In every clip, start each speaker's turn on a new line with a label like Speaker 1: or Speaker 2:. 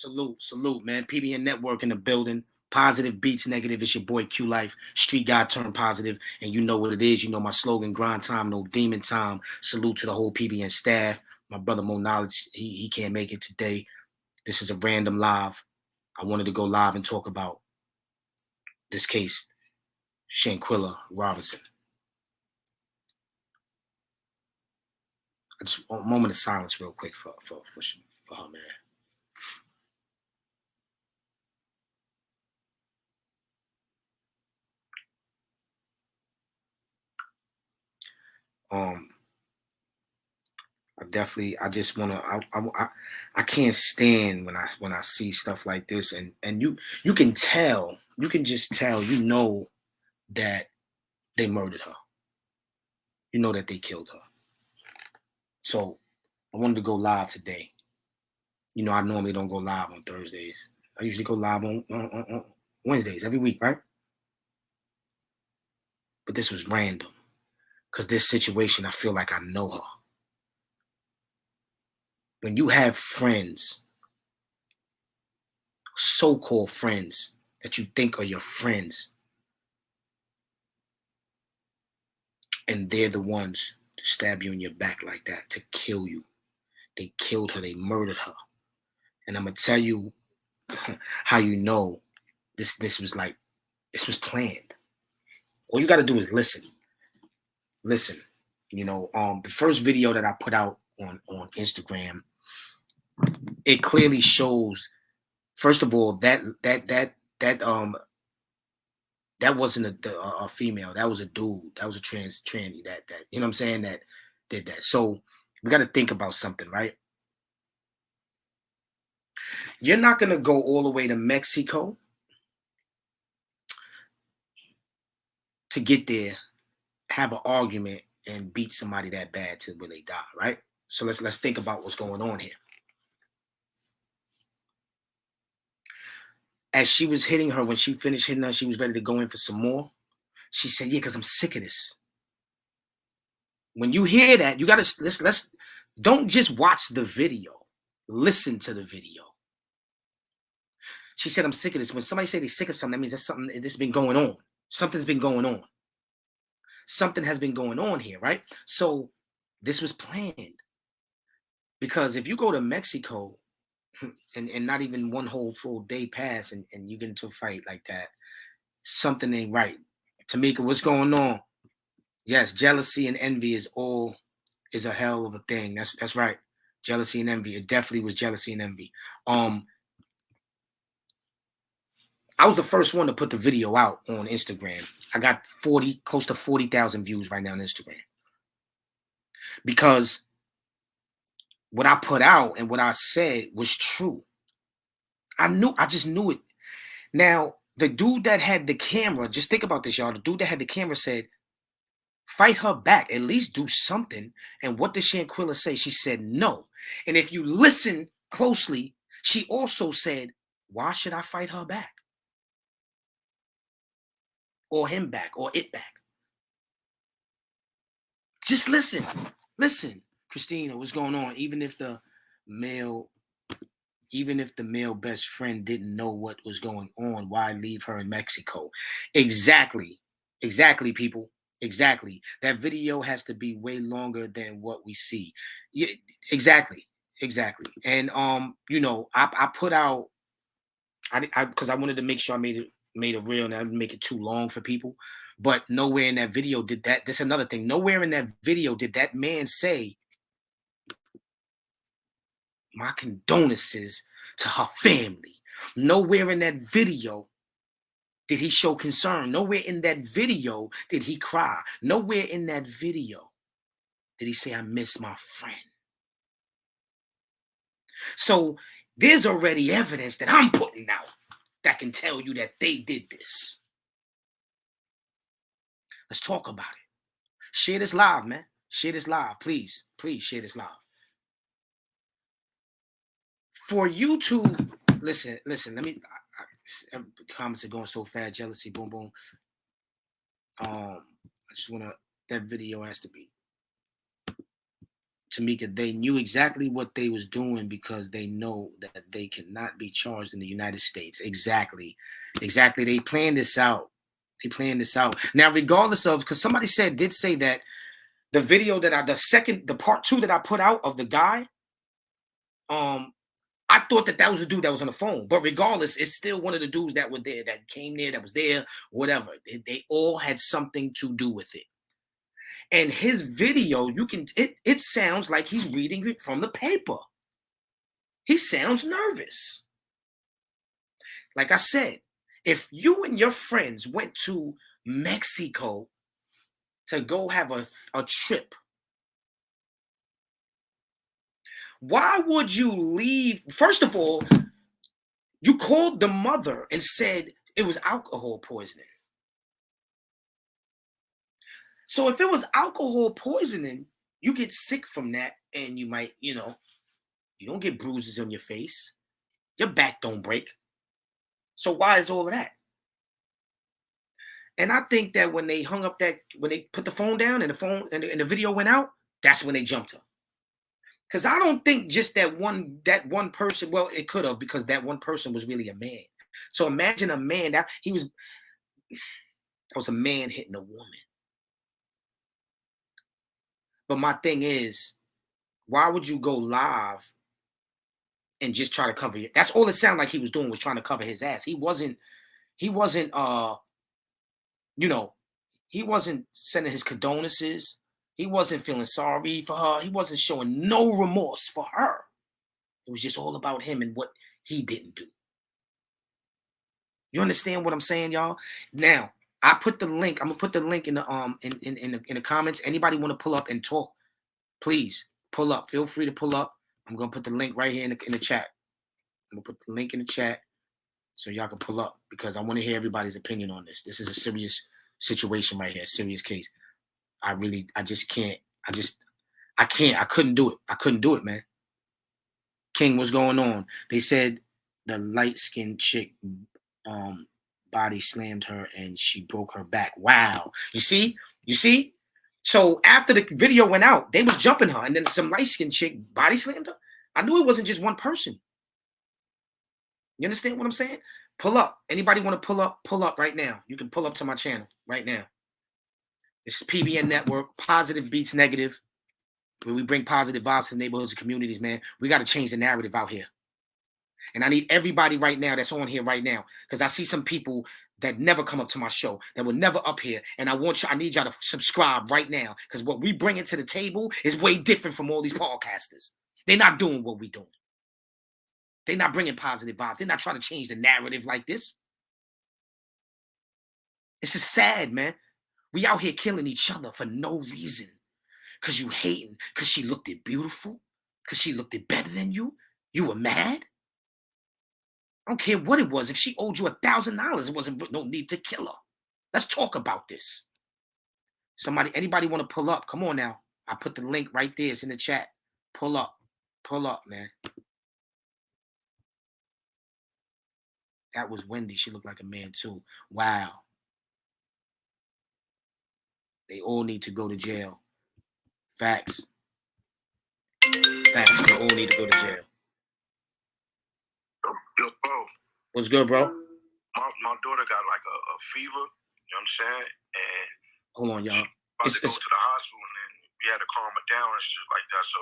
Speaker 1: Salute, man. PBN Network in the building. Positive beats negative. It's your boy Q Life, street guy turned positive, and you know what it is. You know my slogan: grind time, no demon time. Salute to the whole PBN staff. My brother Mo Knowledge, he can't make it today. This is a random live. I wanted to go live and talk about this case, Shanquella Robinson. I just a moment of silence, real quick, for her, man. I just want to. I can't stand when I see stuff like this, and you can tell, you can just tell, you know that they murdered her. You know that they killed her. So I wanted to go live today. You know, I normally don't go live on Thursdays. I usually go live on Wednesdays every week, right? But this was random because this situation, I feel like I know her. When you have friends, so-called friends that you think are your friends, and they're the ones to stab you in your back like that, to kill you. They killed her, they murdered her. And I'm gonna tell you how you know this was planned. All you gotta do is listen. Listen. You know, the first video that I put out on Instagram, it clearly shows, first of all, that wasn't a female. That was a dude. That was a tranny. That you know what I'm saying, that did that. So we got to think about something, right? You're not gonna go all the way to Mexico to get there, have an argument, and beat somebody that bad to where they die, right? So let's think about what's going on here. As she was hitting her, when she finished hitting her, she was ready to go in for some more. She said, "Yeah, because I'm sick of this." When you hear that, you gotta let's don't just watch the video. Listen to the video. She said, "I'm sick of this." When somebody say they're sick of something, that means that's something that's been going on. Something's been going on. Something has been going on here, right? So this was planned. Because if you go to Mexico and not even one whole full day pass and you get into a fight like that, something ain't right. Tamika, what's going on? Yes, jealousy and envy is a hell of a thing. That's right. Jealousy and envy. It definitely was jealousy and envy. I was the first one to put the video out on Instagram. I got close to 40,000 views right now on Instagram. Because what I put out and what I said was true. I just knew it. Now, the dude that had the camera, just think about this, y'all. The dude that had the camera said, "Fight her back, at least do something." And what did Shanquella say? She said no. And if you listen closely, she also said, "Why should I fight her back? Or him back, or it back?" Just listen. Listen. Christina, what's going on? Even if the male best friend didn't know what was going on, why leave her in Mexico? Exactly, people. Exactly. That video has to be way longer than what we see. Yeah, exactly. And you know, I put out, because I wanted to make sure I made it real and I didn't make it too long for people. But nowhere in that video did that. That's another thing. Nowhere in that video did that man say, "My condolences to her family." Nowhere in that video did he show concern. Nowhere in that video did he cry. Nowhere in that video did he say, "I miss my friend." So there's already evidence that I'm putting out that can tell you that they did this. Let's talk about it. Share this live, man. Share this live. Please share this live. For you to listen, let me, comments are going so fast, jealousy, boom, boom. I just want to, that video has to be Tamika, they knew exactly what they was doing because they know that they cannot be charged in the United States. Exactly. Exactly. They planned this out. They planned this out. Now, regardless of, because somebody did say that the video that the part 2 that I put out of the guy, I thought that was the dude that was on the phone. But regardless, it's still one of the dudes that were there, that came there, that was there, whatever. They all had something to do with it. And his video, it sounds like he's reading it from the paper. He sounds nervous. Like I said, if you and your friends went to Mexico to go have a trip, why would you leave? First of all, you called the mother and said it was alcohol poisoning. So if it was alcohol poisoning, you get sick from that and you might, you don't get bruises on your face. Your back don't break. So why is all of that? And I think that when they when they put the phone down and the video went out, that's when they jumped her. Because I don't think just that one person, well, it could have, because that one person was really a man. So imagine a man that was a man hitting a woman. But my thing is, why would you go live and just try to cover it? That's all it sounded like he was doing, was trying to cover his ass. He wasn't he wasn't sending his condolences. He wasn't feeling sorry for her. He wasn't showing no remorse for her. It was just all about him and what he didn't do. You understand what I'm saying, y'all? Now, I put the link. I'm gonna put the link in the in the comments. Anybody want to pull up and talk? Please pull up. Feel free to pull up. I'm gonna put the link right here in the chat. I'm gonna put the link in the chat so y'all can pull up, because I want to hear everybody's opinion on this. This is a serious situation right here, serious case. I just can't. I couldn't do it. I couldn't do it, man. King, what's going on? They said the light-skinned chick body slammed her and she broke her back. Wow. You see? So after the video went out, they was jumping her, and then some light-skinned chick body slammed her. I knew it wasn't just one person. You understand what I'm saying? Pull up. Anybody want to pull up? Pull up right now. You can pull up to my channel right now. This is PBN Network, Positive Beats Negative, where we bring positive vibes to neighborhoods and communities, man. We got to change the narrative out here. And I need everybody right now that's on here right now, because I see some people that never come up to my show, that were never up here. And I need y'all to subscribe right now, because what we bring to the table is way different from all these podcasters. They're not doing what we're doing. They're not bringing positive vibes. They're not trying to change the narrative like this. This is sad, man. We out here killing each other for no reason. Because you hating, because she looked it beautiful, because she looked it better than you. You were mad? I don't care what it was. If she owed you $1,000, it wasn't no need to kill her. Let's talk about this. Anybody want to pull up? Come on now. I put the link right there. It's in the chat. Pull up. Pull up, man. That was Wendy. She looked like a man too. Wow. They all need to go to jail. Facts. Facts. They all need to go to jail.
Speaker 2: Yo, bro.
Speaker 1: What's good, bro?
Speaker 2: My daughter got like a fever. You know what I'm saying? And
Speaker 1: hold on, y'all.
Speaker 2: About to go to the hospital, and then we had to calm her down and shit like that. So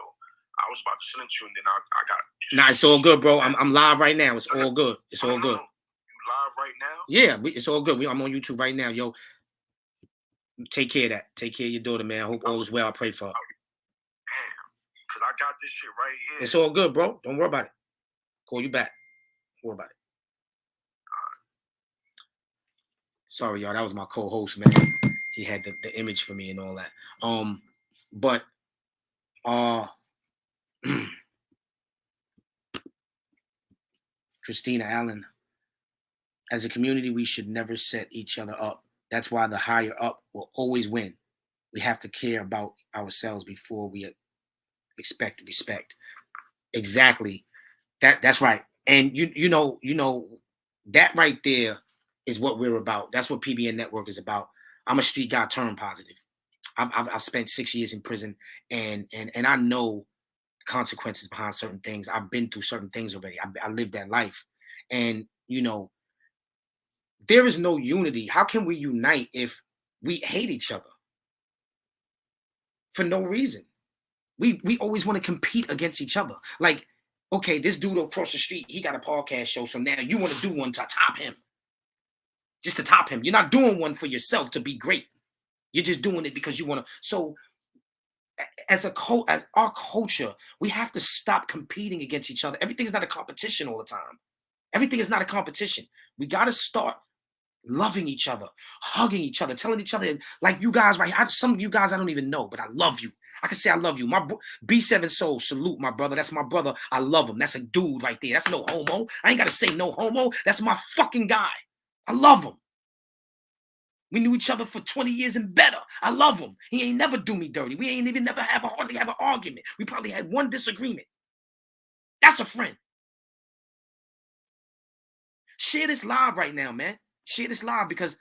Speaker 2: I was about to send it to you, and then I got.
Speaker 1: Nah, it's all good, bro. I'm live right now. It's all good. It's all good.
Speaker 2: You live right now?
Speaker 1: Yeah, it's all good. I'm on YouTube right now, yo. Take care of that. Take care of your daughter, man. I hope all is well. I pray for her.
Speaker 2: Damn, because I got this shit right here.
Speaker 1: It's all good, bro. Don't worry about it. Call you back. Don't worry about it. Sorry, y'all. That was my co-host, man. He had the image for me and all that. But Christina Allen, as a community, we should never set each other up. That's why the higher up will always win. We have to care about ourselves before we expect respect. Exactly. That's right. And you know that right there is what we're about. That's what PBN Network is about. I'm a street guy turned positive. I've spent 6 years in prison, and I know consequences behind certain things. I've been through certain things already. I lived that life, and there is no unity. How can we unite if we hate each other for no reason? We always want to compete against each other. Like, okay, this dude across the street, he got a podcast show, so now you want to do one to top him, just to top him. You're not doing one for yourself to be great. You're just doing it because you want to. So as our culture, we have to stop competing against each other. Everything's not a competition all the time. Everything is not a competition. We got to start loving each other, hugging each other, telling each other, like you guys right here. Some of you guys I don't even know, but I love you. I can say I love you. B7 Soul, salute my brother. That's my brother. I love him. That's a dude right there. That's no homo. I ain't got to say no homo. That's my fucking guy. I love him. We knew each other for 20 years and better. I love him. He ain't never do me dirty. We ain't even never hardly have an argument. We probably had one disagreement. That's a friend. Share this live right now, man. Share this live because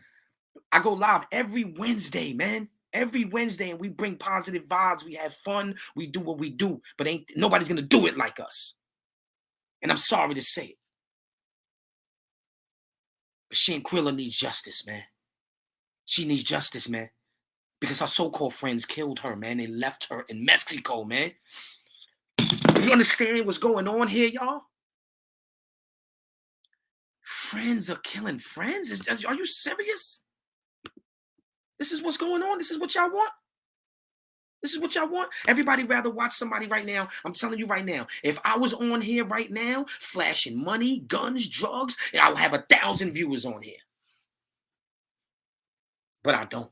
Speaker 1: I go live every Wednesday, man. Every Wednesday, and we bring positive vibes. We have fun. We do what we do, but ain't nobody's gonna do it like us. And I'm sorry to say it, but Shanquella needs justice, man. She needs justice, man, because her so-called friends killed her, man. They left her in Mexico, man. You understand what's going on here, y'all? Friends are killing friends. Are you serious? This is what's going on. This is what y'all want. This is what y'all want. Everybody rather watch somebody right now. I'm telling you right now. If I was on here right now, flashing money, guns, drugs, I would have 1,000 viewers on here. But I don't,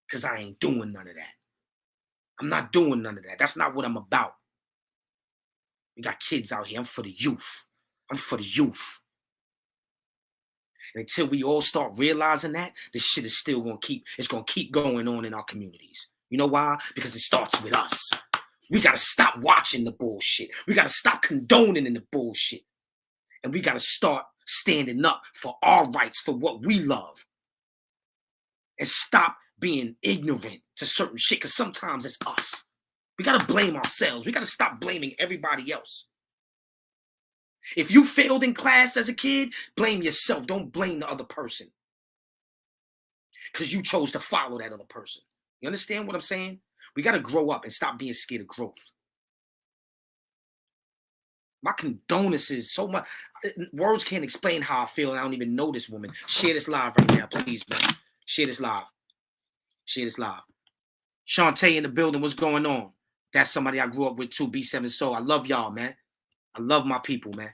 Speaker 1: because I ain't doing none of that. I'm not doing none of that. That's not what I'm about. We got kids out here. I'm for the youth. I'm for the youth. And until we all start realizing that, this shit is still gonna keep going on in our communities. You know why? Because it starts with us. We gotta stop watching the bullshit. We gotta stop condoning in the bullshit. And we gotta start standing up for our rights, for what we love. And stop being ignorant to certain shit, because sometimes it's us. We gotta blame ourselves. We gotta stop blaming everybody else. If you failed in class as a kid, blame yourself. Don't blame the other person, because you chose to follow that other person. You understand what I'm saying? We got to grow up and stop being scared of growth. My condolences, so much. Words can't explain how I feel, and I don't even know this woman. Share this live right now, please, man. Share this live. Share this live. Shantae in the building, what's going on? That's somebody I grew up with too, B7 Soul. I love y'all, man. I love my people, man.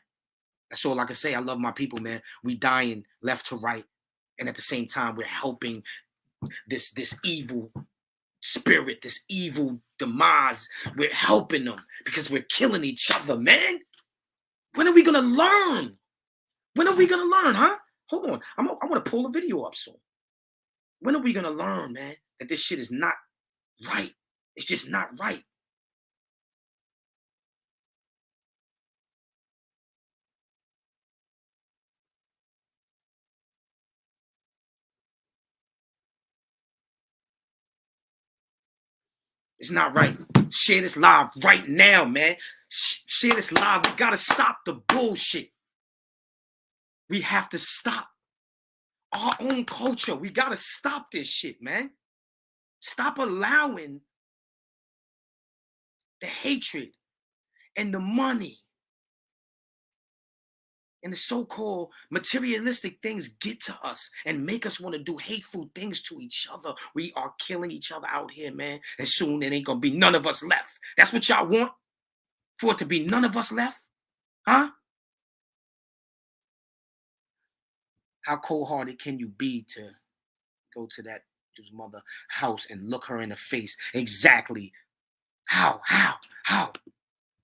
Speaker 1: That's all I can say. I love my people, man. We dying left to right. And at the same time, we're helping this evil spirit, this evil demise. We're helping them because we're killing each other, man. When are we gonna learn? When are we gonna learn, huh? Hold on. I want to pull a video up soon. When are we gonna learn, man, that this shit is not right? It's just not right. It's not right. Share this live right now, man. Share this live. We gotta stop the bullshit. We have to stop our own culture. We gotta stop this shit, man. Stop allowing the hatred and the money and the so-called materialistic things get to us and make us want to do hateful things to each other. We are killing each other out here, man. And soon there ain't gonna be none of us left. That's what y'all want? For it to be none of us left? Huh? How cold-hearted can you be to go to that dude's mother house and look her in the face? Exactly. How? How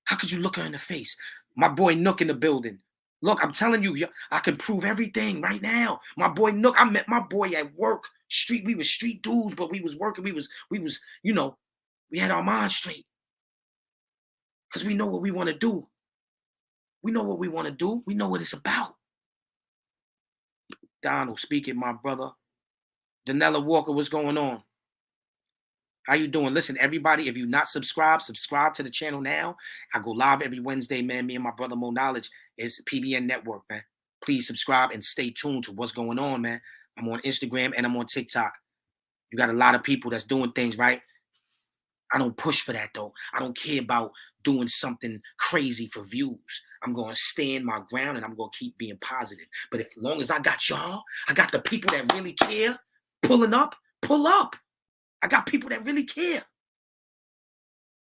Speaker 1: could you look her in the face? My boy Nook in the building. Look, I'm telling you, I can prove everything right now. My boy Nook, I met my boy at work. We was street dudes, but we was working. We was, we had our minds straight. Because we know what we want to do. We know what we want to do. We know what it's about. Donald speaking, my brother. Danella Walker, what's going on? How you doing? Listen, everybody, if you not subscribed, subscribe to the channel now. I go live every Wednesday, man. Me and my brother Mo Knowledge is PBN Network, man. Please subscribe and stay tuned to what's going on, man. I'm on Instagram and I'm on TikTok. You got a lot of people that's doing things, right? I don't push for that, though. I don't care about doing something crazy for views. I'm going to stand my ground and I'm going to keep being positive. But as long as I got y'all, I got the people that really care pulling up, pull up. I got people that really care.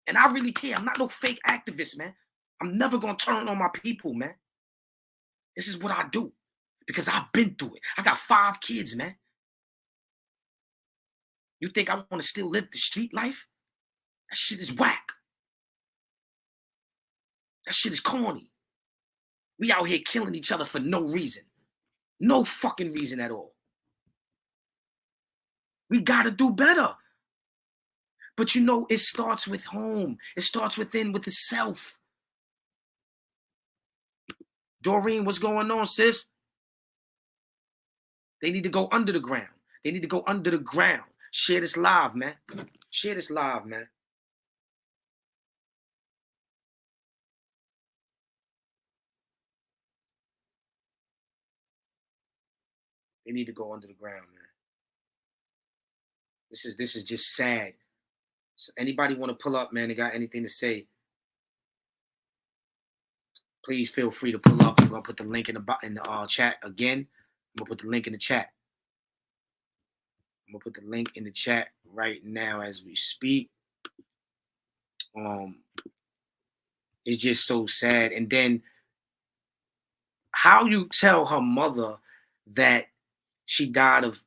Speaker 1: And I really care. I'm not no fake activist, man. I'm never going to turn on my people, man. This is what I do because I've been through it. I got 5 kids, man. You think I want to still live the street life? That shit is whack. That shit is corny. We out here killing each other for no reason. No fucking reason at all. We got to do better. But you know, it starts with home. It starts within with the self. Doreen, what's going on, sis? They need to go under the ground. They need to go under the ground. Share this live, man. Share this live, man. They need to go under the ground, man. This is just sad. So anybody want to pull up, man? They got anything to say? Please feel free to pull up. I'm gonna put the link in the chat again. I'm gonna put the link in the chat. I'm gonna put the link in the chat right now as we speak. It's just so sad. And then how you tell her mother that she died of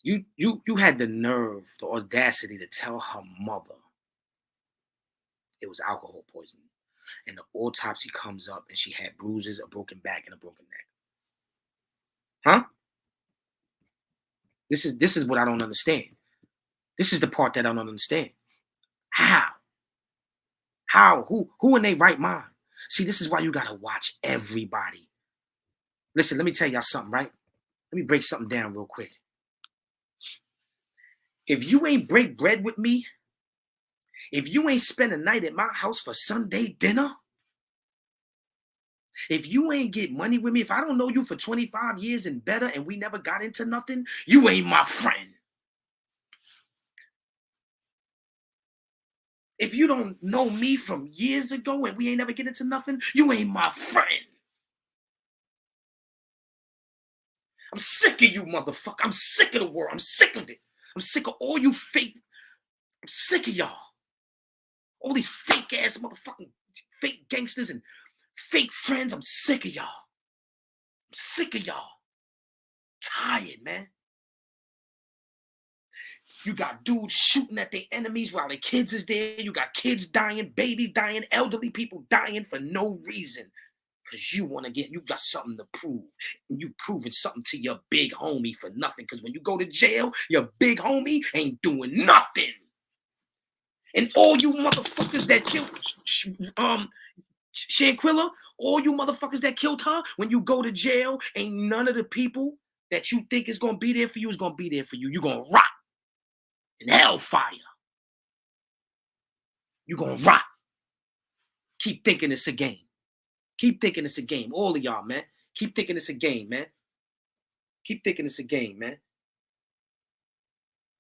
Speaker 1: you had the nerve, the audacity to tell her mother it was alcohol poisoning. And the autopsy comes up and she had bruises, a broken back, and a broken neck. Huh? This is what I don't understand. This is the part that I don't understand. How? How? Who in their right mind? See, this is why you gotta watch everybody. Listen, let me tell y'all something, right? Let me break something down real quick. If you ain't break bread with me, if you ain't spend a night at my house for Sunday dinner, if you ain't get money with me, if I don't know you for 25 years and better and we never got into nothing, you ain't my friend. If you don't know me from years ago and we ain't never get into nothing, you ain't my friend. I'm sick of you, motherfucker. I'm sick of the world. I'm sick of it. I'm sick of all you fake. I'm sick of y'all. All these fake ass motherfucking fake gangsters and fake friends. I'm sick of y'all. I'm sick of y'all. Tired, man. You got dudes shooting at their enemies while their kids is there. You got kids dying, babies dying, elderly people dying for no reason. Because you want to you got something to prove. And you proving something to your big homie for nothing. Because when you go to jail, your big homie ain't doing nothing. And all you motherfuckers that killed Shanquella, all you motherfuckers that killed her, when you go to jail, ain't none of the people that you think is going to be there for you is going to be there for you. You're going to rot in hellfire. You're going to rot. Keep thinking it's a game. Keep thinking it's a game. All of y'all, man. Keep thinking it's a game, man. Keep thinking it's a game, man.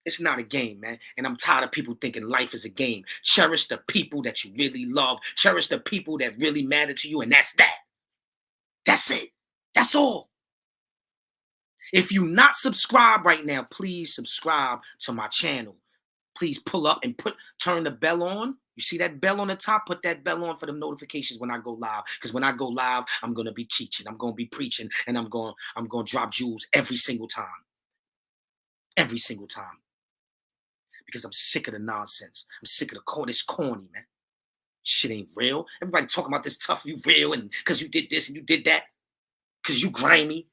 Speaker 1: It's not a game, man. And I'm tired of people thinking life is a game. Cherish the people that you really love. Cherish the people that really matter to you. And that's that. That's it. That's all. If you not subscribed right now, please subscribe to my channel. Please pull up and turn the bell on. You see that bell on the top? Put that bell on for the notifications when I go live. Because when I go live, I'm gonna be teaching. I'm gonna be preaching, and I'm gonna drop jewels every single time. Every single time. Because I'm sick of the nonsense. I'm sick of this corny, man. Shit ain't real. Everybody talking about this tough, you real, and because you did this and you did that. Because you grimy.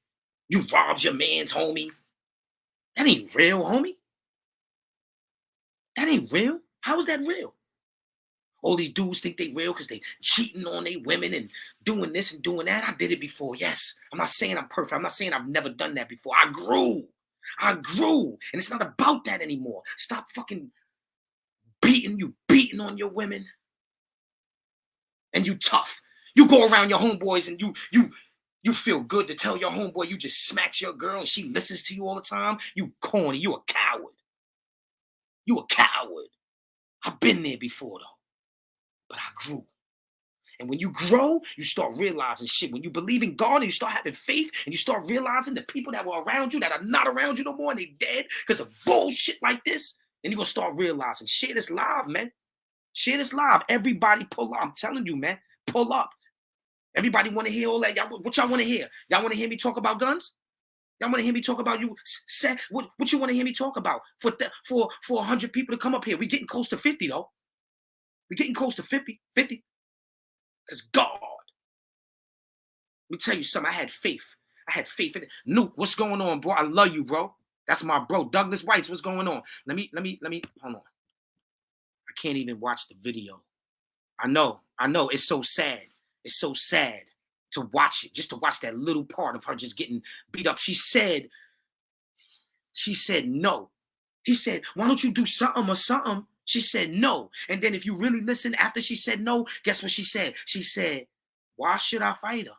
Speaker 1: You robbed your man's homie. That ain't real, homie. That ain't real. How is that real? All these dudes think they real because they cheating on their women and doing this and doing that. I did it before. Yes. I'm not saying I'm perfect. I'm not saying I've never done that before. I grew. And it's not about that anymore. Stop fucking beating on your women. And you tough. You go around your homeboys and you feel good to tell your homeboy you just smacked your girl and she listens to you all the time. You corny. You a coward. You a coward. I've been there before though. But I grew. And when you grow, you start realizing shit. When you believe in God and you start having faith and you start realizing the people that were around you that are not around you no more and they dead because of bullshit like this, then you're going to start realizing shit is live, man. Shit is live. Everybody pull up. I'm telling you, man. Pull up. Everybody want to hear all that. Y'all, what y'all want to hear? Y'all want to hear me talk about guns? Y'all want to hear me talk about you? What you want to hear me talk about? For 100 people to come up here. We getting close to 50, though. We're getting close to 50. Because God, let me tell you something. I had faith. I had faith in it. Nuke, what's going on, bro? I love you, bro. That's my bro. Douglas Whites, what's going on? Let me, hold on. I can't even watch the video. I know. It's so sad. It's so sad to watch it, just to watch that little part of her just getting beat up. She said no. He said, why don't you do something or something? She said no. And then if you really listen after she said no, guess what she said? She said, why should I fight her?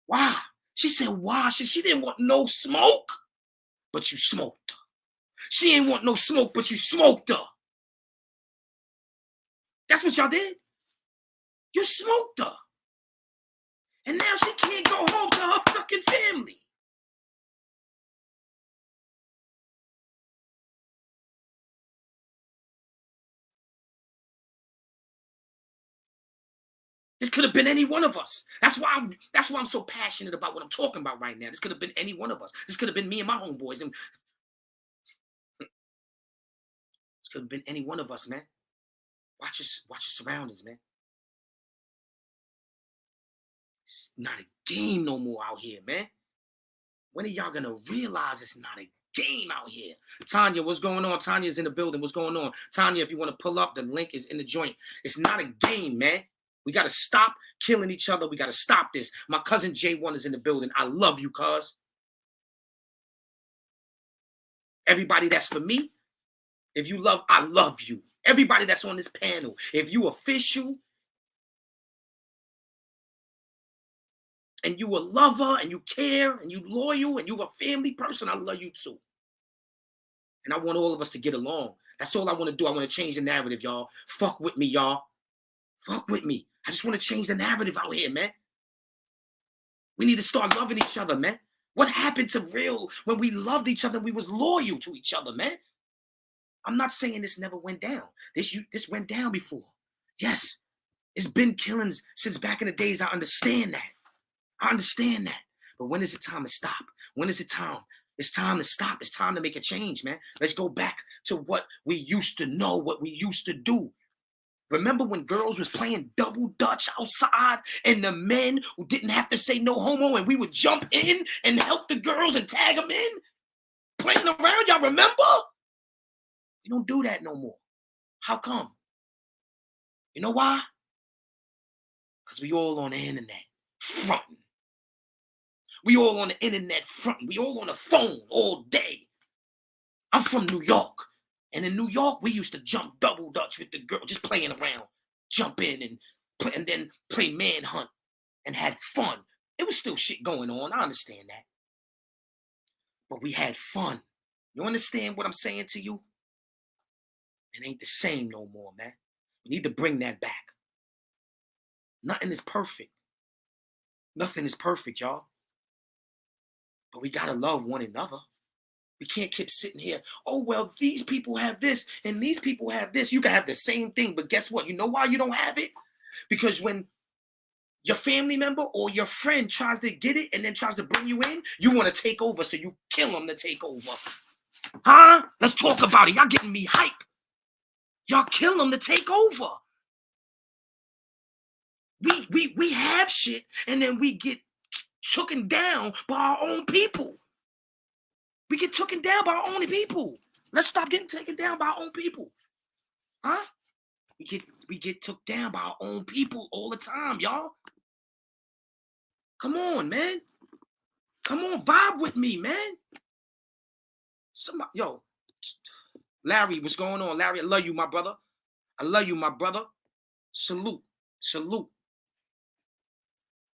Speaker 1: Why? She said, why? She didn't want no smoke, but you smoked her. She didn't want no smoke, but you smoked her. That's what y'all did. You smoked her. And now she can't go home to her fucking family. This could have been any one of us. That's why I'm so passionate about what I'm talking about right now. This could have been any one of us. This could have been me and my homeboys. And this could have been any one of us, man. Watch your surroundings, man. It's not a game no more out here, man. When are y'all gonna realize it's not a game out here? Tanya, what's going on? Tanya's in the building. What's going on? Tanya, if you want to pull up, the link is in the joint. It's not a game, man. We got to stop killing each other. We got to stop this. My cousin J1 is in the building. I love you, cuz. Everybody that's for me, if you love, I love you. Everybody that's on this panel, if you official and you a lover and you care and you loyal and you a family person, I love you too. And I want all of us to get along. That's all I want to do. I want to change the narrative, y'all. Fuck with me, y'all. Fuck with me. I just want to change the narrative out here, man. We need to start loving each other, man. What happened to real when we loved each other and we was loyal to each other, man? I'm not saying this never went down. This went down before. Yes, it's been killings since back in the days. I understand that. But when is it time to stop? When is it time? It's time to stop. It's time to make a change, man. Let's go back to what we used to know, what we used to do. Remember when girls was playing double dutch outside and the men who didn't have to say no homo and we would jump in and help the girls and tag them in? Playing around, y'all remember? We don't do that no more. How come? You know why? Because we all on the internet fronting. We all on the internet fronting. We all on the phone all day. I'm from New York. And in New York, we used to jump double dutch with the girl, just playing around, jump in and then play manhunt and had fun. It was still shit going on. I understand that. But we had fun. You understand what I'm saying to you? It ain't the same no more, man. We need to bring that back. Nothing is perfect. Nothing is perfect, y'all. But we gotta love one another. We can't keep sitting here. Oh, well, these people have this and these people have this. You can have the same thing, but guess what? You know why you don't have it? Because when your family member or your friend tries to get it and then tries to bring you in, you want to take over, so you kill them to take over. Huh? Let's talk about it. Y'all getting me hype. Y'all kill them to take over. We have shit and then we get taken down by our own people. We get taken down by our own people. Let's stop getting taken down by our own people. Huh? We get took down by our own people all the time, y'all. Come on, man. Come on, vibe with me, man. Somebody, yo, Larry, what's going on? Larry, I love you, my brother. I love you, my brother. Salute. Salute.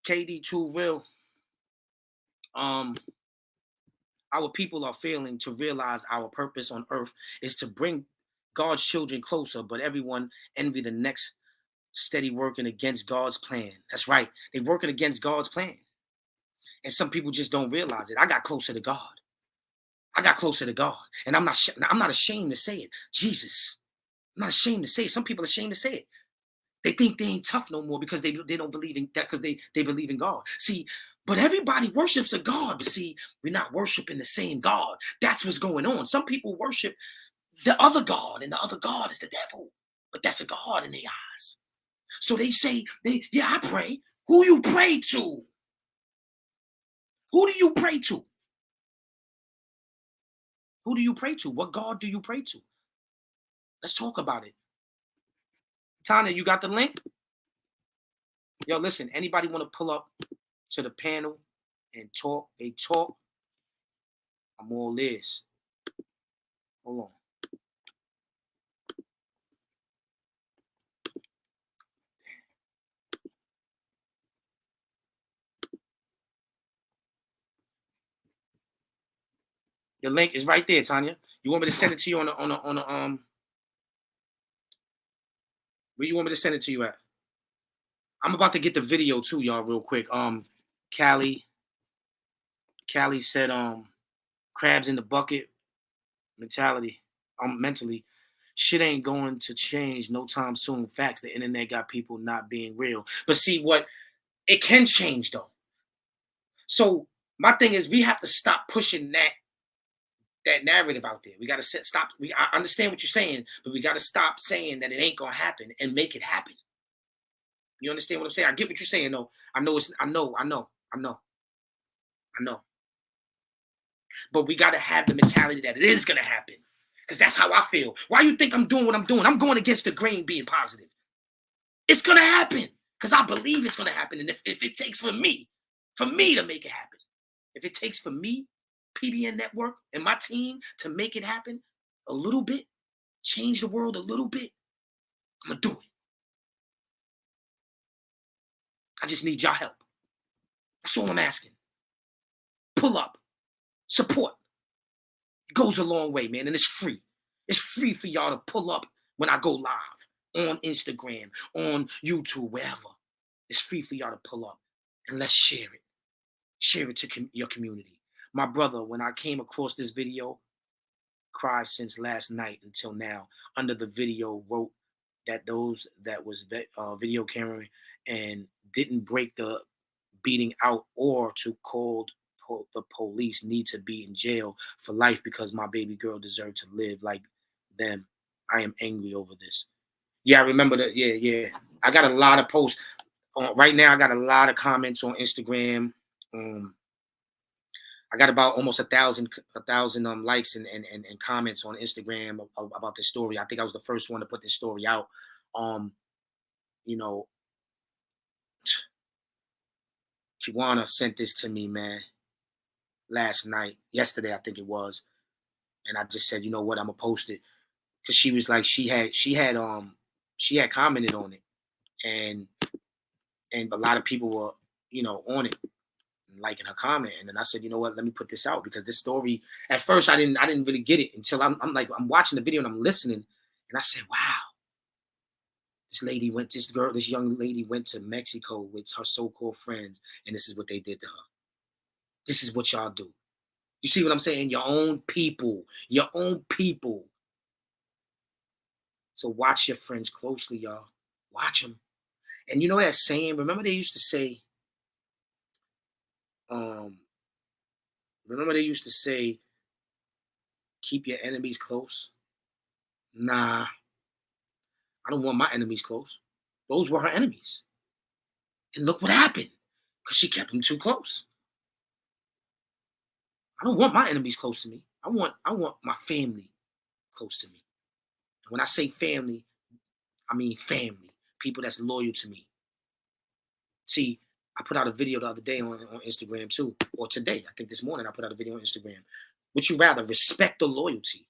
Speaker 1: KD Too Real. Our people are failing to realize our purpose on earth is to bring God's children closer, but everyone envy the next steady working against God's plan. That's right. They're working against God's plan. And some people just don't realize it. I got closer to God. I got closer to God. And I'm not ashamed to say it. Jesus. I'm not ashamed to say it. Some people are ashamed to say it. They think they ain't tough no more because they don't believe in that, because they believe in God. See, but everybody worships a God. But see, we're not worshiping the same God. That's what's going on. Some people worship the other God, and the other God is the devil. But that's a God in their eyes. So they say, yeah, I pray. Who you pray to? Who do you pray to? Who do you pray to? What God do you pray to? Let's talk about it. Tanya, you got the link? Yo, listen, anybody want to pull up to the panel and talk a talk? I'm all ears. Hold on. The link is right there, Tanya. You want me to send it to you on the where you want me to send it to you at? I'm about to get the video too, y'all, real quick. Callie said crabs in the bucket mentality. Mentally. Shit ain't going to change no time soon. Facts. The internet got people not being real. But see what it can change though. So my thing is we have to stop pushing that narrative out there. We got to stop. I understand what you're saying, but we got to stop saying that it ain't gonna happen and make it happen. You understand what I'm saying? I get what you're saying, though. I know. But we got to have the mentality that it is gonna happen, because that's how I feel. Why you think I'm doing what I'm doing? I'm going against the grain, being positive. It's gonna happen because I believe it's gonna happen, and if it takes for me to make it happen, if it takes for me, PBN Network, and my team to make it happen a little bit, change the world a little bit, I'm gonna do it. I just need y'all help. That's all I'm asking. Pull up, support. It goes a long way, man, and it's free. It's free for y'all to pull up when I go live on Instagram, on YouTube, wherever. It's free for y'all to pull up, and let's share it. Share it to your community. My brother, when I came across this video, cried since last night until now. Under the video, wrote that those that was video camera and didn't break the beating out or to call the police need to be in jail for life because my baby girl deserved to live like them. I am angry over this. Yeah, I remember that. Yeah. I got a lot of posts. Right now, I got a lot of comments on Instagram. I got about almost a thousand likes and comments on Instagram about this story. I think I was the first one to put this story out. You know, Kiwana sent this to me, man, yesterday, I think it was. And I just said, you know what, I'm gonna post it. Cause she was like, she had commented on it. And a lot of people were, on it and liking her comment. And then I said, you know what, let me put this out, because this story, at first I didn't really get it until I'm watching the video and I'm listening. And I said, wow, this young lady went to Mexico with her so-called friends, and this is what they did to her. This is what y'all do. You see what I'm saying? Your own people. So watch your friends closely, y'all. Watch them. And you know that saying, remember they used to say, keep your enemies close? Nah, I don't want my enemies close. Those were her enemies. And look what happened, because she kept them too close. I don't want my enemies close to me. I want my family close to me. And when I say family, I mean family, people that's loyal to me. See, I put out a video the other day on Instagram too, or today. I think this morning I put out a video on Instagram. Would you rather respect or loyalty?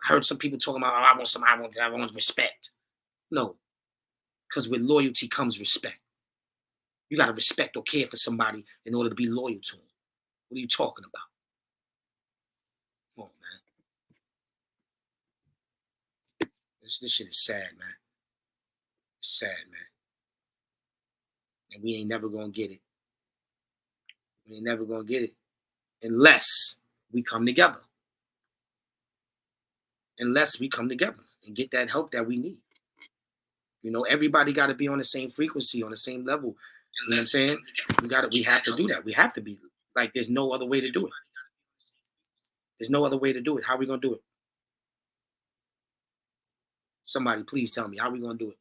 Speaker 1: I heard some people talking about, oh, I want respect. No, because with loyalty comes respect. You got to respect or care for somebody in order to be loyal to them. What are you talking about? Come on, man. This shit is sad, man. It's sad, man. And we ain't never gonna get it. We ain't never gonna get it unless we come together. Unless we come together and get that help that we need. You know, everybody got to be on the same frequency, on the same level. You know what I'm saying? We have to do that. We have to be like, there's no other way to do it. There's no other way to do it. How are we gonna do it? Somebody, please tell me, how are we gonna do it?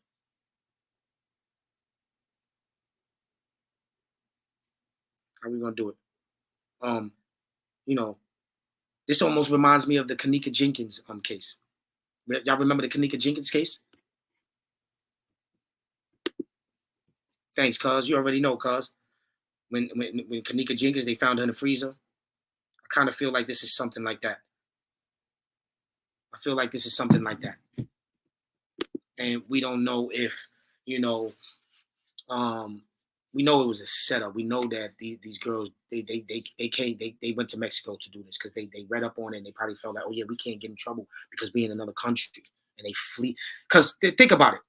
Speaker 1: How are we gonna do it? You know, this almost reminds me of the Kanika Jenkins case. Y'all remember the Kanika Jenkins case? Thanks, cuz. You already know, cuz. When Kanika Jenkins, they found her in the freezer. I kind of feel like this is something like that. I feel like this is something like that. And we don't know if, you know, we know it was a setup. We know that these girls they went to Mexico to do this because they read up on it and they probably felt like, oh yeah, we can't get in trouble because we're in another country, and they flee. Because think about it.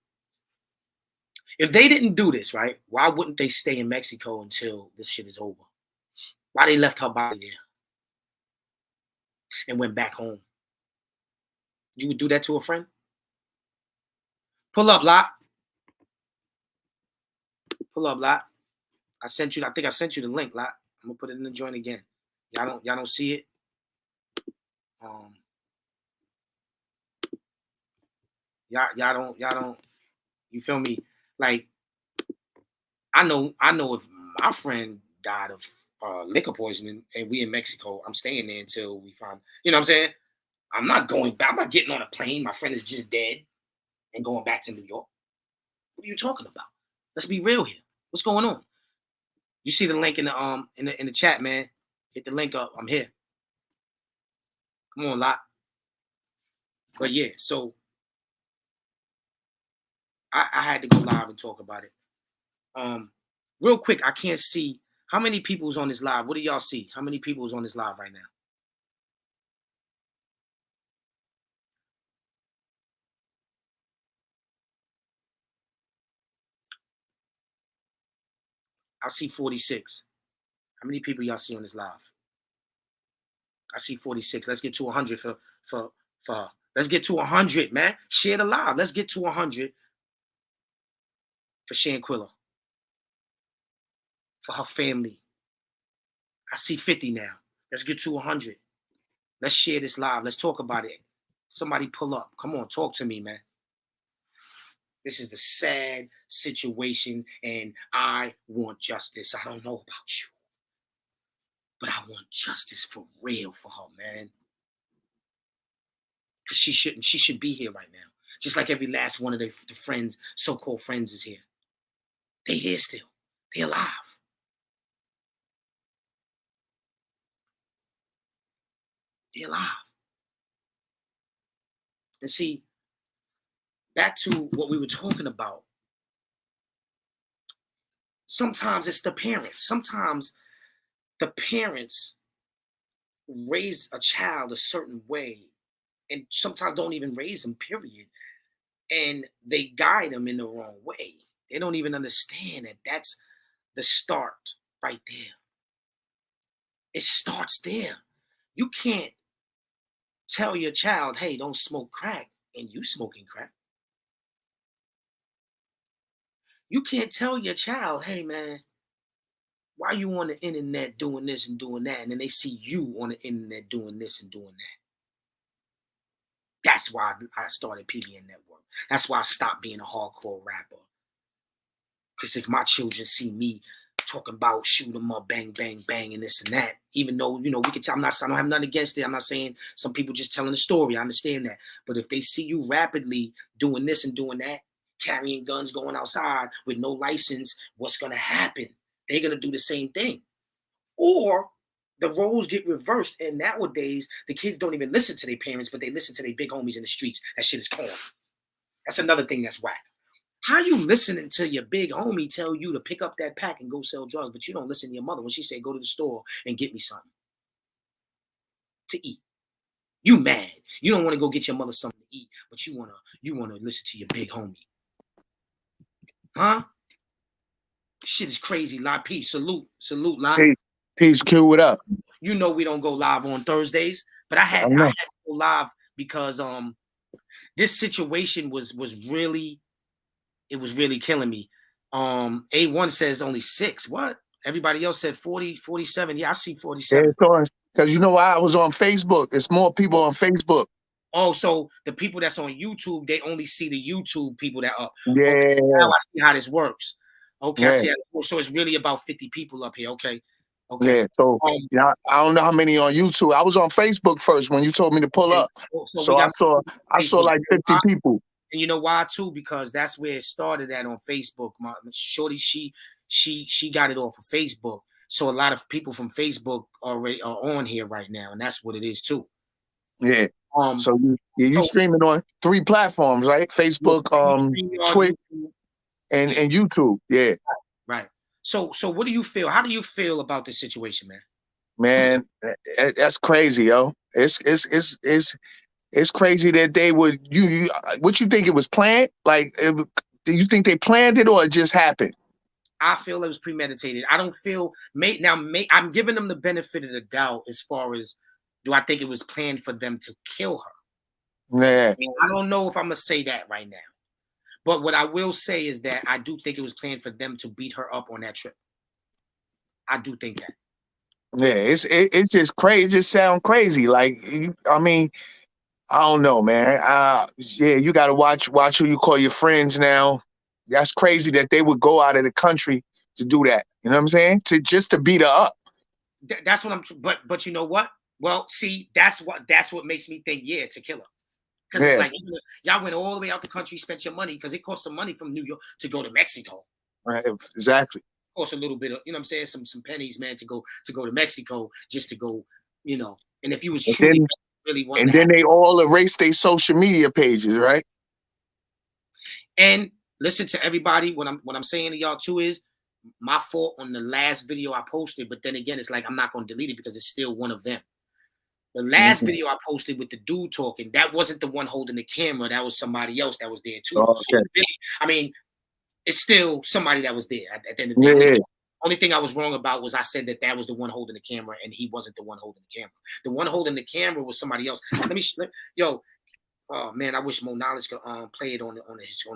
Speaker 1: If they didn't do this, right, why wouldn't they stay in Mexico until this shit is over? Why they left her body there and went back home? You would do that to a friend? Pull up, lot. Pull up, lot. I think I sent you the link, lot. I'm gonna put it in the joint again. Y'all don't see it. Um, y'all don't. You feel me? Like I know if my friend died of liquor poisoning and we in Mexico, I'm staying there until we find. You know what I'm saying? I'm not going back. I'm not getting on a plane. My friend is just dead and going back to New York. What are you talking about? Let's be real here. What's going on? You see the link in the chat, man. Hit the link up. I'm here. Come on, lot. But yeah, so I had to go live and talk about it. Real quick, I can't see how many people's on this live. What do y'all see? How many people's on this live right now? I see 46. How many people y'all see on this live? I see 46. Let's get to 100 for her. Let's get to 100, man. Share the live. Let's get to 100 for Shanquella, for her family. I see 50 now. Let's get to 100. Let's share this live. Let's talk about it. Somebody pull up. Come on, talk to me, man. This is a sad situation, and I want justice. I don't know about you, but I want justice for real for her, man. Because she should be here right now. Just like every last one of the friends, so-called friends, is here. They here still. They alive. They alive. And see, back to what we were talking about. Sometimes it's the parents. Sometimes the parents raise a child a certain way and sometimes don't even raise them, period. And they guide them in the wrong way. They don't even understand that that's the start right there. It starts there. You can't tell your child, hey, don't smoke crack, and you smoking crack. You can't tell your child, hey, man, why you on the internet doing this and doing that? And then they see you on the internet doing this and doing that. That's why I started PBN Network. That's why I stopped being a hardcore rapper. Because if my children see me talking about shoot 'em up, bang, bang, bang, and this and that. Even though, we can tell, I don't have nothing against it. I'm not saying some people just telling the story. I understand that. But if they see you rapidly doing this and doing that, carrying guns, going outside with no license, what's going to happen? They're going to do the same thing. Or the roles get reversed. And nowadays, the kids don't even listen to their parents, but they listen to their big homies in the streets. That shit is corny. That's another thing that's whack. How you listening to your big homie tell you to pick up that pack and go sell drugs, but you don't listen to your mother when she say go to the store and get me something to eat? You mad? You don't want to go get your mother something to eat, but you wanna listen to your big homie, huh? Shit is crazy. Lot, peace, salute, lot.
Speaker 3: Peace, Q. What up?
Speaker 1: You know we don't go live on Thursdays, but I had to go live because this situation was really. It was really killing me. A1 says only 6. What? Everybody else said 40, 47. Yeah, I see 47.
Speaker 3: Because I was on Facebook. It's more people on Facebook.
Speaker 1: Oh, so the people that's on YouTube, they only see the YouTube people that up.
Speaker 3: Yeah.
Speaker 1: Okay, now I see how this works. Okay, I see how, so it's really about 50 people up here. Okay.
Speaker 3: Yeah, so I don't know how many on YouTube. I was on Facebook first when you told me to pull up. So I saw like 50 people.
Speaker 1: And you know why too? Because that's where it started at on Facebook. My shorty, she got it off of Facebook. So a lot of people from Facebook already are on here right now, and that's what it is too.
Speaker 3: Yeah. So you streaming on 3 platforms, right? Facebook, Twitch, and YouTube. Yeah.
Speaker 1: Right. So what do you feel? How do you feel about this situation, man?
Speaker 3: Man, that's crazy, yo. It's crazy that they would what you think it was planned? Like, do you think they planned it or it just happened?
Speaker 1: I feel it was premeditated. I don't feel I'm giving them the benefit of the doubt as far as do I think it was planned for them to kill her?
Speaker 3: Yeah.
Speaker 1: I don't know if I'm gonna say that right now. But what I will say is that I do think it was planned for them to beat her up on that trip. I do think that.
Speaker 3: Yeah, it's just crazy. It just sound crazy. Like, I mean, I don't know, man. Yeah, you got to watch who you call your friends now. That's crazy that they would go out of the country to do that. You know what I'm saying? Just to beat her up.
Speaker 1: That's what I'm. But you know what? Well, see, that's what makes me think, yeah, to kill her. Because it's like y'all went all the way out the country, spent your money because it cost some money from New York to go to Mexico.
Speaker 3: Right, exactly.
Speaker 1: It cost a little bit of, you know what I'm saying, some pennies, man, to go to Mexico just to go, And if you was truly really wanting
Speaker 3: and then they all erased their social media pages, right?
Speaker 1: And listen to everybody. What I'm saying to y'all too is my fault on the last video I posted, but then again, it's like I'm not going to delete it because it's still one of them. The last video I posted with the dude talking, that wasn't the one holding the camera. That was somebody else that was there too.
Speaker 3: Oh, okay.
Speaker 1: So really, I mean, it's still somebody that was there at the end of the day. Only thing I was wrong about was I said that was the one holding the camera, and he wasn't the one holding the camera. The one holding the camera was somebody else. Oh man, I wish Mo Knowledge could play it on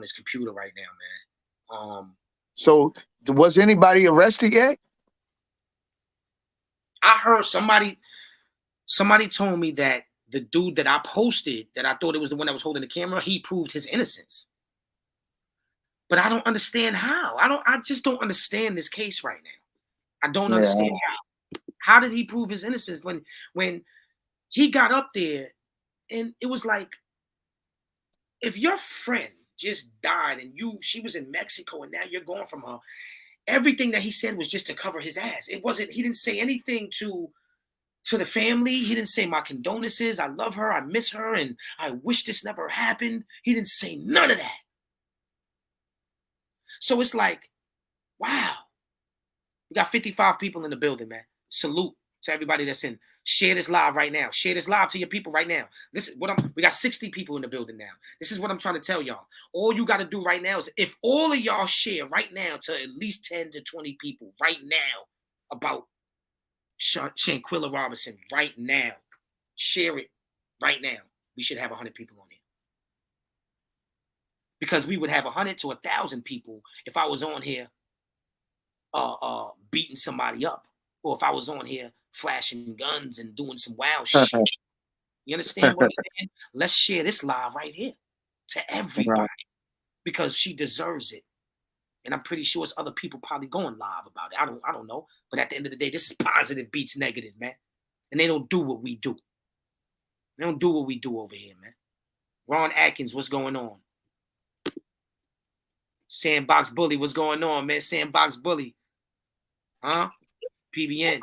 Speaker 1: his computer right now, man.
Speaker 3: So was anybody arrested yet?
Speaker 1: I heard somebody told me that the dude that I posted, that I thought it was the one that was holding the camera, he proved his innocence. But I don't understand how. I just don't understand this case right now. I don't understand how. How did he prove his innocence when he got up there and it was like, if your friend just died and she was in Mexico and now you're going from her, everything that he said was just to cover his ass. He didn't say anything to the family. He didn't say my condolences. I love her. I miss her. And I wish this never happened. He didn't say none of that. So it's like, wow. We got 55 people in the building, man. Salute to everybody that's in. Share this live right now. Share this live to your people right now. This is we got 60 people in the building now. This is what I'm trying to tell y'all. All you got to do right now is if all of y'all share right now to at least 10 to 20 people right now about Shanquella Robinson right now. Share it right now. We should have 100 people on here. Because we would have 100 to 1,000 people if I was on here beating somebody up. Or if I was on here flashing guns and doing some wild shit. You understand what I'm saying? Let's share this live right here to everybody. Because she deserves it. And I'm pretty sure it's other people probably going live about it. I don't know. But at the end of the day, this is positive beats negative, man. And they don't do what we do. They don't do what we do over here, man. Ron Atkins, what's going on? Sandbox Bully, what's going on, man? Sandbox Bully. Huh? PBN.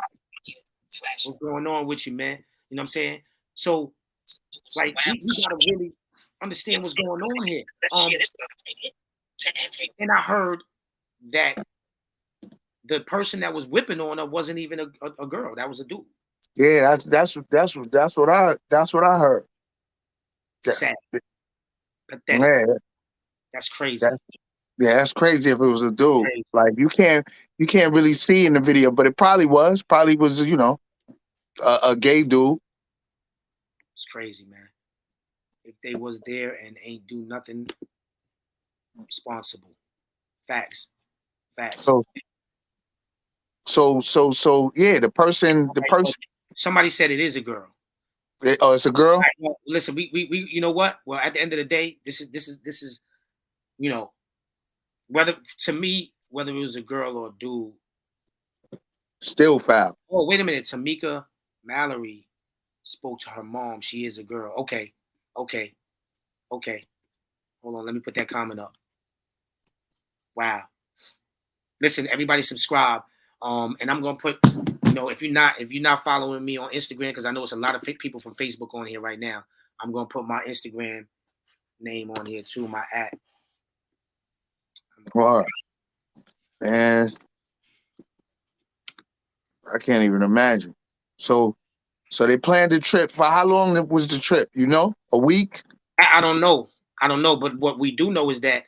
Speaker 1: What's going on with you, man? You know what I'm saying? So, like, we gotta really understand what's going on here. And I heard that the person that was whipping on her wasn't even a girl. That was a dude.
Speaker 3: Yeah, that's what I heard.
Speaker 1: Sad. Pathetic.
Speaker 3: Yeah,
Speaker 1: That's crazy.
Speaker 3: That's crazy if it was a dude.
Speaker 1: Crazy.
Speaker 3: Like you can't really see in the video, but it probably was, you know, a gay dude.
Speaker 1: It's crazy, man. If they was there and ain't do nothing responsible. Facts.
Speaker 3: So yeah, the person.
Speaker 1: Somebody said it is a girl.
Speaker 3: Oh, it's a girl.
Speaker 1: Right, well, listen, we you know what? Well, at the end of the day, this is, you know, whether it was a girl or a dude,
Speaker 3: still foul.
Speaker 1: Oh, wait a minute. Tamika Mallory spoke to her mom. She is a girl. Okay. Hold on. Let me put that comment up. Wow. Listen, everybody subscribe. And I'm gonna put, you know, if you're not following me on Instagram, because I know it's a lot of people from Facebook on here right now, I'm gonna put my Instagram name on here too, my @
Speaker 3: Wow. And I can't even imagine. So they planned the trip. For how long was the trip? You know, a week?
Speaker 1: I don't know. But what we do know is that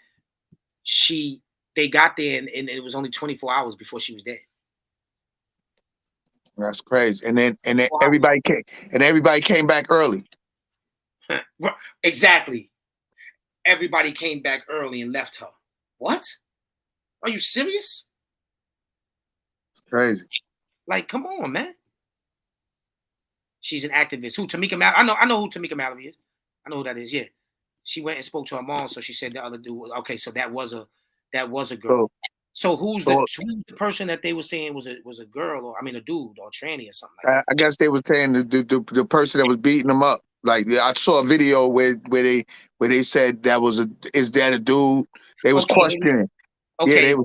Speaker 1: they got there and it was only 24 hours before she was dead.
Speaker 3: That's crazy. And then everybody came back early.
Speaker 1: Exactly. Everybody came back early and left her. What? Are you serious?
Speaker 3: It's crazy.
Speaker 1: Like, come on, man. She's an activist. Who? Tamika Mallory? I know who Tamika Mallory is. I know who that is. Yeah. She went and spoke to her mom, so she said the other dude. Okay, so that was a girl. So who's the person that they were saying was a girl, or I mean a dude or a tranny or something like that?
Speaker 3: I guess they were saying the person that was beating them up. Like I saw a video where they said is that a dude? They was questioning.
Speaker 1: Okay.
Speaker 3: Yeah,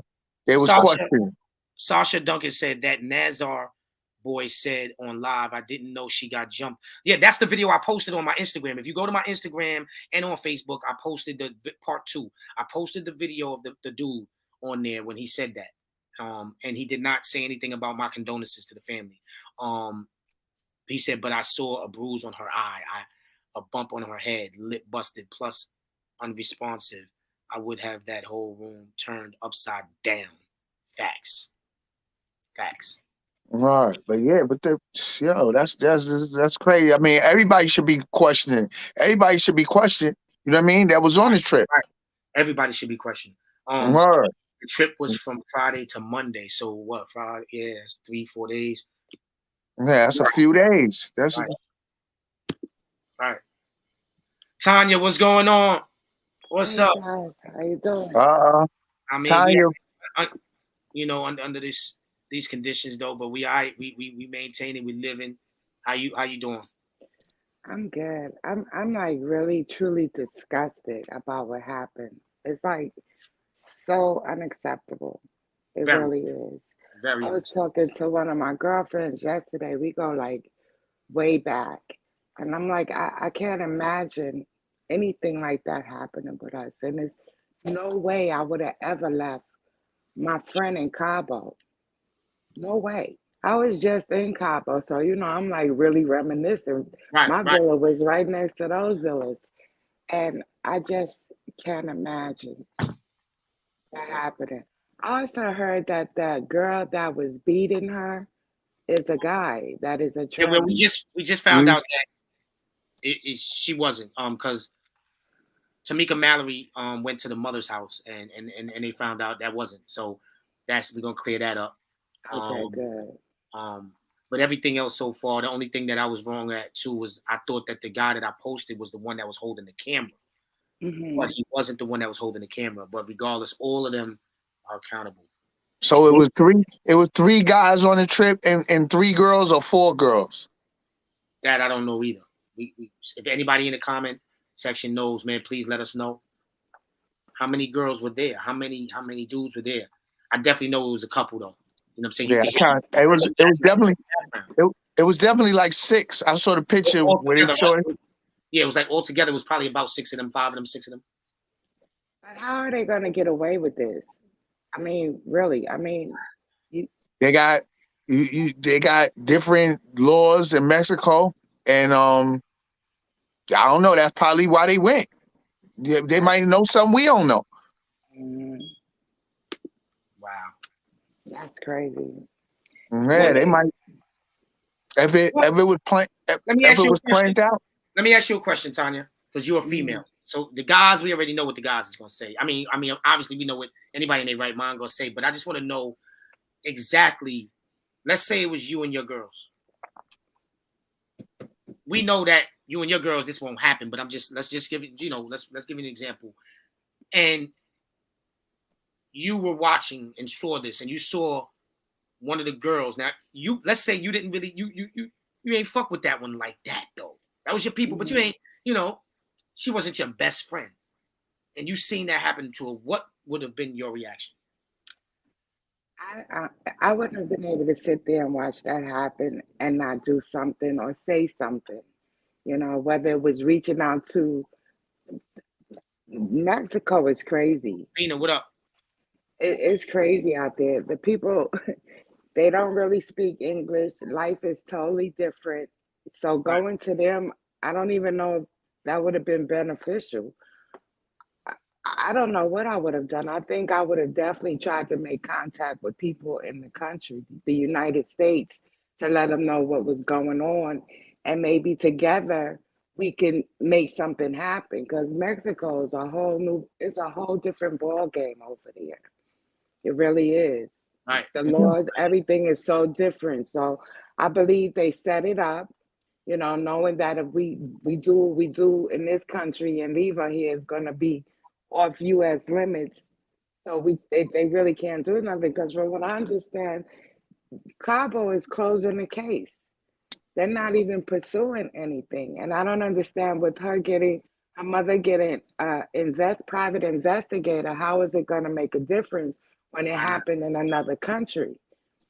Speaker 3: they was questioning.
Speaker 1: Sasha Duncan said that Nazar boy said on live, I didn't know she got jumped. Yeah, that's the video I posted on my Instagram. If you go to my Instagram and on Facebook, I posted the part 2. I posted the video of the dude on there when he said that. And he did not say anything about my condolences to the family. He said, but I saw a bruise on her eye, a bump on her head, lip busted, plus unresponsive. I would have that whole room turned upside down. Facts.
Speaker 3: Right, but that's crazy. I mean, everybody should be questioning. Everybody should be questioning. You know what I mean? That was on the trip.
Speaker 1: Right. Everybody should be questioning.
Speaker 3: Right.
Speaker 1: The trip was from Friday to Monday. So what? Friday? Yeah, it's 3-4 days.
Speaker 3: Yeah, that's a few days. That's
Speaker 1: right. Tanya, what's going on? What's up?
Speaker 4: Guys, how you doing?
Speaker 1: I mean,
Speaker 3: Tanya,
Speaker 1: you know, under these conditions though, but we maintaining, we living. How you doing?
Speaker 4: I'm good. I'm like really truly disgusted about what happened. It's like so unacceptable. It really is.
Speaker 1: Very.
Speaker 4: I was talking to one of my girlfriends yesterday. We go like way back. And I'm like, I can't imagine anything like that happening with us. And there's no way I would have ever left my friend in Cabo. No way. I was just in Cabo, so I'm like really reminiscing. My villa was right next to those villas, and I just can't imagine that happening. I also heard that the girl that was beating her is a guy that is a tranny.
Speaker 1: Yeah, well, we just found out that she wasn't, because Tamika Mallory went to the mother's house and they found out that wasn't. So we're gonna clear that up.
Speaker 4: Okay, good.
Speaker 1: But everything else so far, the only thing that I was wrong at too was I thought that the guy that I posted was the one that was holding the camera.
Speaker 4: Mm-hmm.
Speaker 1: But he wasn't the one that was holding the camera. But regardless, all of them are accountable.
Speaker 3: So it was three. It was 3 guys on the trip, and 3 girls or 4 girls.
Speaker 1: That I don't know either. If anybody in the comment section knows, man, please let us know. How many girls were there? How many dudes were there? I definitely know it was a couple though. You know what I'm saying? You
Speaker 3: Yeah,
Speaker 1: can hear
Speaker 3: it was definitely it was definitely like 6. I saw the picture where they showed it.
Speaker 1: Yeah, it was like altogether it was probably about 6 of them, 5 of them, 6 of them.
Speaker 4: But how are they going to get away with this? I mean, really? I mean,
Speaker 3: They got they got different laws in Mexico, and I don't know. That's probably why they went. They might know something we don't know.
Speaker 1: Wow,
Speaker 4: that's crazy.
Speaker 3: Yeah, they might. If it was planned,
Speaker 1: let me ask you a question.
Speaker 3: Out.
Speaker 1: Let me ask you a question, Tanya, because you're a female. So the guys, we already know what the guys is going to say. I mean, obviously we know what anybody in their right mind going to say, but I just want to know exactly. Let's say it was you and your girls. We know that you and your girls, this won't happen, but let's just give it, let's give you an example. And you were watching and saw this, and you saw one of the girls. Now, let's say you didn't really, you ain't fuck with that one like that though. That was your people, but you ain't, she wasn't your best friend. And you seen that happen to her. What would have been your reaction?
Speaker 4: I wouldn't have been able to sit there and watch that happen and not do something or say something. Whether it was reaching out to Mexico is crazy.
Speaker 1: Nina, what up?
Speaker 4: It's crazy out there. The people, they don't really speak English. Life is totally different. So going to them, I don't even know if that would have been beneficial. I don't know what I would have done. I think I would have definitely tried to make contact with people in the country, the United States, to let them know what was going on. And maybe together we can make something happen, because Mexico is it's a whole different ball game over there. It really is.
Speaker 1: Right.
Speaker 4: The laws, everything is so different. So I believe they set it up, knowing that if we do what we do in this country and leave her here, is going to be off U.S. limits. So they really can't do nothing, because from what I understand, Cabo is closing the case. They're not even pursuing anything. And I don't understand, with her mother getting private investigator, how is it going to make a difference when it happened in another country?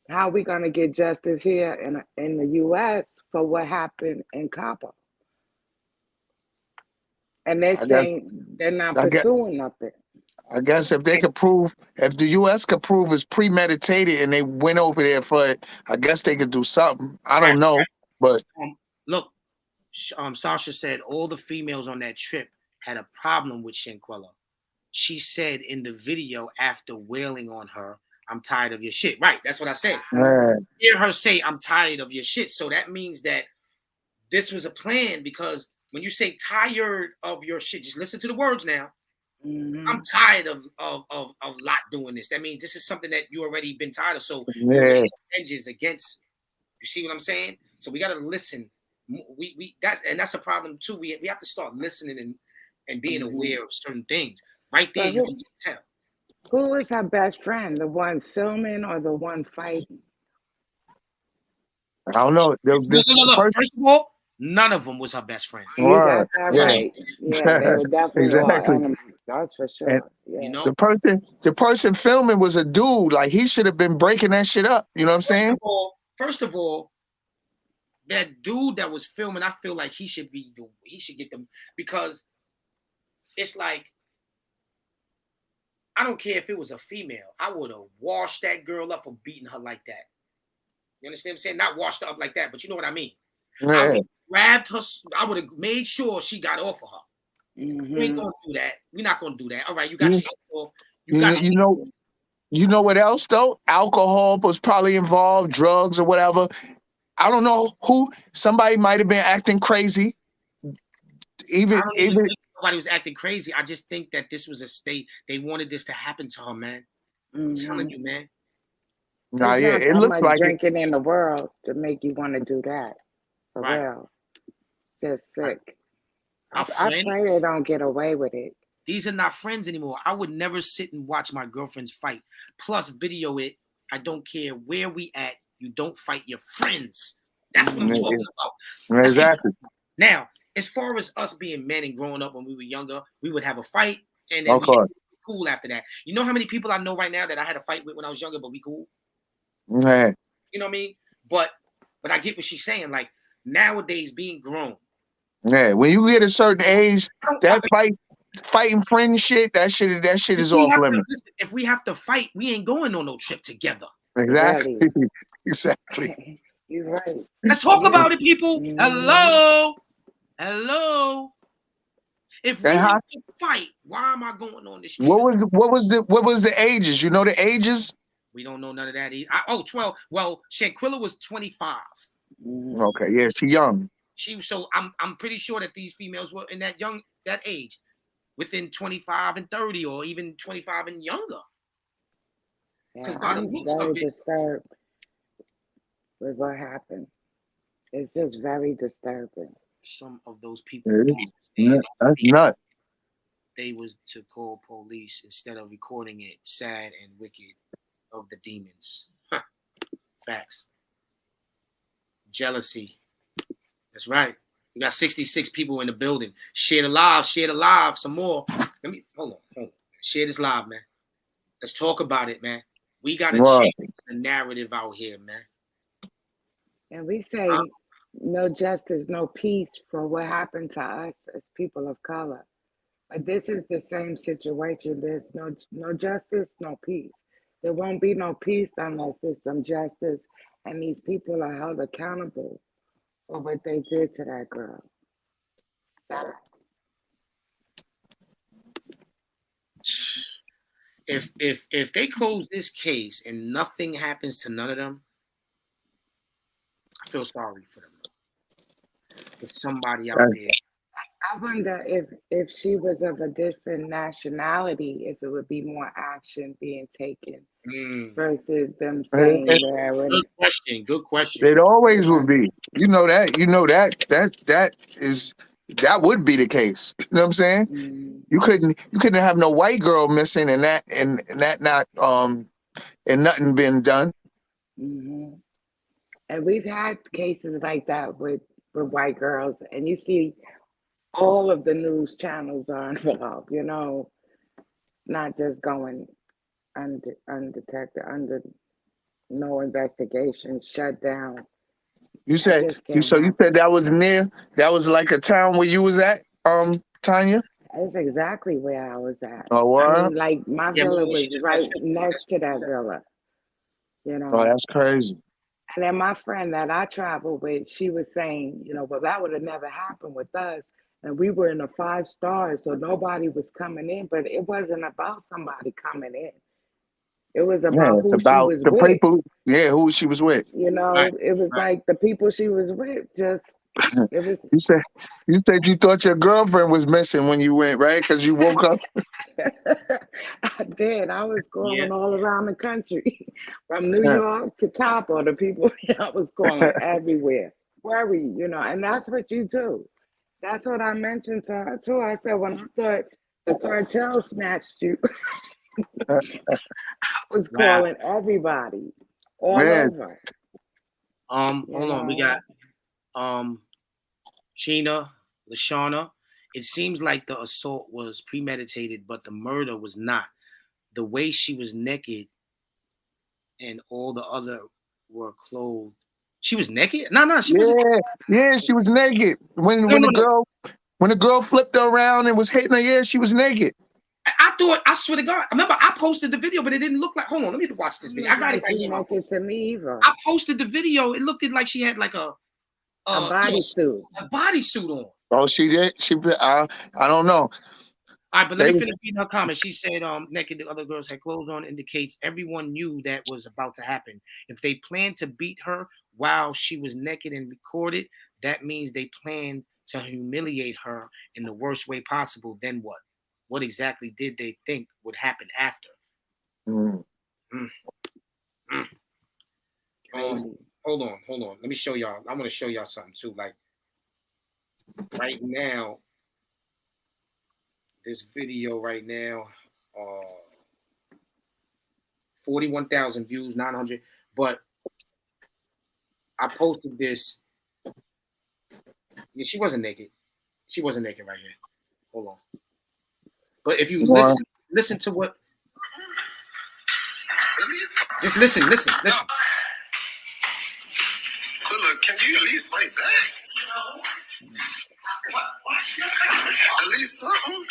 Speaker 4: How are we going to get justice here in the U.S. for what happened in Cabo? And they're saying they're not pursuing nothing.
Speaker 3: I guess if the U.S. could prove it's premeditated and they went over there for it, I guess they could do something. I don't know, but
Speaker 1: look, Sasha said all the females on that trip had a problem with Shanquella. She said in the video after wailing on her, "I'm tired of your shit." Right, that's what I said. Hear her say, "I'm tired of your shit." So that means that this was a plan, because when you say tired of your shit, just listen to the words now. I'm tired of Lot doing this. That means this is something that you already been tired of. So edges against. You see what I'm saying? So we got to listen. That's a problem too. We have to start listening and being aware of certain things. Right there, you can just tell.
Speaker 4: Who is her best friend? The one filming or the one fighting?
Speaker 3: I don't know.
Speaker 1: First of all, none of them was her best friend.
Speaker 4: You got that right. Yeah, they were definitely all enemies. That's for sure.
Speaker 3: The person filming was a dude. Like, he should have been breaking that shit up. You know what I'm saying?
Speaker 1: First of all, that dude that was filming, I feel like he should get them, because it's like, I don't care if it was a female. I would have washed that girl up for beating her like that. You understand what I'm saying? Not washed her up like that, but you know what I mean. I would have grabbed her. I would have made sure she got off of her. We ain't gonna do that. We're not gonna do that. All right, you got your hands off.
Speaker 3: You know what else though? Alcohol was probably involved, drugs or whatever. I don't know who. Somebody might have been acting crazy. Even
Speaker 1: somebody was acting crazy. I just think that this was a state. They wanted this to happen to her, man. I'm telling you, man.
Speaker 3: Nah, yeah, it looks like
Speaker 4: drinking in the world to make you want to do that. For real. Just sick. I pray they don't get away with it.
Speaker 1: These are not friends anymore. I would never sit and watch my girlfriends fight, plus video it. I don't care where we at. You don't fight your friends. That's what I'm talking about. That's what I'm
Speaker 3: Exactly.
Speaker 1: talking about. Now, as far as us being men and growing up when we were younger, we would have a fight and then
Speaker 3: Of
Speaker 1: we
Speaker 3: course.
Speaker 1: cool after that. You know how many people I know right now that I had a fight with when I was younger, but we cool?
Speaker 3: Man.
Speaker 1: You know what I mean? But I get what she's saying. Like nowadays, being grown.
Speaker 3: Yeah, when you get a certain age, that fighting friend shit, that shit is off limits.
Speaker 1: If we have to fight, we ain't going on no trip together.
Speaker 3: Exactly.
Speaker 4: Really.
Speaker 3: Exactly.
Speaker 4: You're right.
Speaker 1: Let's talk about it, people. Hello. Hello. If we
Speaker 3: And
Speaker 1: have to fight, why am I going on this trip?
Speaker 3: what was the ages? You know the ages?
Speaker 1: We don't know none of that. 12. Well, Shanquella was 25.
Speaker 3: Okay, yeah, she young.
Speaker 1: I'm pretty sure that these females were in that age, within 25 and 30, or even 25 and younger.
Speaker 4: Yeah,
Speaker 1: by the
Speaker 4: I'm
Speaker 1: looks
Speaker 4: very
Speaker 1: of it,
Speaker 4: disturbed with what happened. It's just very disturbing.
Speaker 1: some of those people
Speaker 3: That's nuts.
Speaker 1: they was to call police instead of recording it. Sad and wicked of the demons. Facts. Jealousy. That's right. We got 66 people in the building. Share the live, some more. Let me hold on. Share this live, man. Let's talk about it, man. We gotta change the narrative out here, man.
Speaker 4: And we say no justice, no peace for what happened to us as people of color. But this is the same situation. There's no justice, no peace. There won't be no peace unless there's some justice and these people are held accountable for what they did to that girl. Sad.
Speaker 1: If they close this case and nothing happens to none of them, I feel sorry for them. If somebody out there,
Speaker 4: I wonder if she was of a different nationality, if it would be more action being taken versus them saying
Speaker 1: good question.
Speaker 3: It always would be. You know that. That would be the case. You know what I'm saying?
Speaker 4: Mm-hmm.
Speaker 3: You couldn't have no white girl missing and that not and nothing been done.
Speaker 4: Mm-hmm. And we've had cases like that with white girls, and you see all of the news channels are involved, you know, not just going undetected, under no investigation, shut down.
Speaker 3: You said
Speaker 4: you
Speaker 3: said that was like a town where you was at, Tanya?
Speaker 4: That's exactly where I was at.
Speaker 3: Oh, what?
Speaker 4: I mean, like my villa was right next to that villa, you know.
Speaker 3: Oh, that's crazy.
Speaker 4: And then my friend that I traveled with, she was saying, you know, well, that would have never happened with us. And we were in a 5 stars, so nobody was coming in, but it wasn't about somebody coming in. It was about who she was
Speaker 3: the
Speaker 4: with.
Speaker 3: people, who she was with.
Speaker 4: You know, it was like the people she was with just, it was.
Speaker 3: You said you thought your girlfriend was missing when you went, right? Because you woke up.
Speaker 4: I did. I was calling all around the country, from New York to Cabo. The people, I was calling everywhere. Worry, you know, and that's what you do. That's what I mentioned to her too. I said, when I thought the cartel snatched you, I was calling everybody all over.
Speaker 1: Hold on. We got Sheena, Lashana. It seems like the assault was premeditated, but the murder was not. The way she was naked and all the other were clothed. She was naked? No, she wasn't.
Speaker 3: Yeah, she was naked. When the girl flipped her around and was hitting her, yeah, she was naked.
Speaker 1: I swear to God, I remember I posted the video, but it didn't look like. Hold on, let me watch this video. I got it right here.
Speaker 4: Naked to me either.
Speaker 1: I posted the video. It looked like she had like a
Speaker 4: bodysuit.
Speaker 1: A bodysuit on.
Speaker 3: Oh, she did. I don't know.
Speaker 1: All right, but let me finish reading her comment. She said, naked, the other girls had clothes on, indicates everyone knew that was about to happen. If they planned to beat her while she was naked and recorded, that means they planned to humiliate her in the worst way possible. Then what? What exactly did they think would happen after? Hold on. Let me show y'all. I want to show y'all something too. Like right now, this video right now. 41,000 views, 900. But I posted this. Yeah, she wasn't naked. She wasn't naked right here. Hold on. But if you listen to what. Just listen.
Speaker 2: Quilla, can you at least fight back? At least something.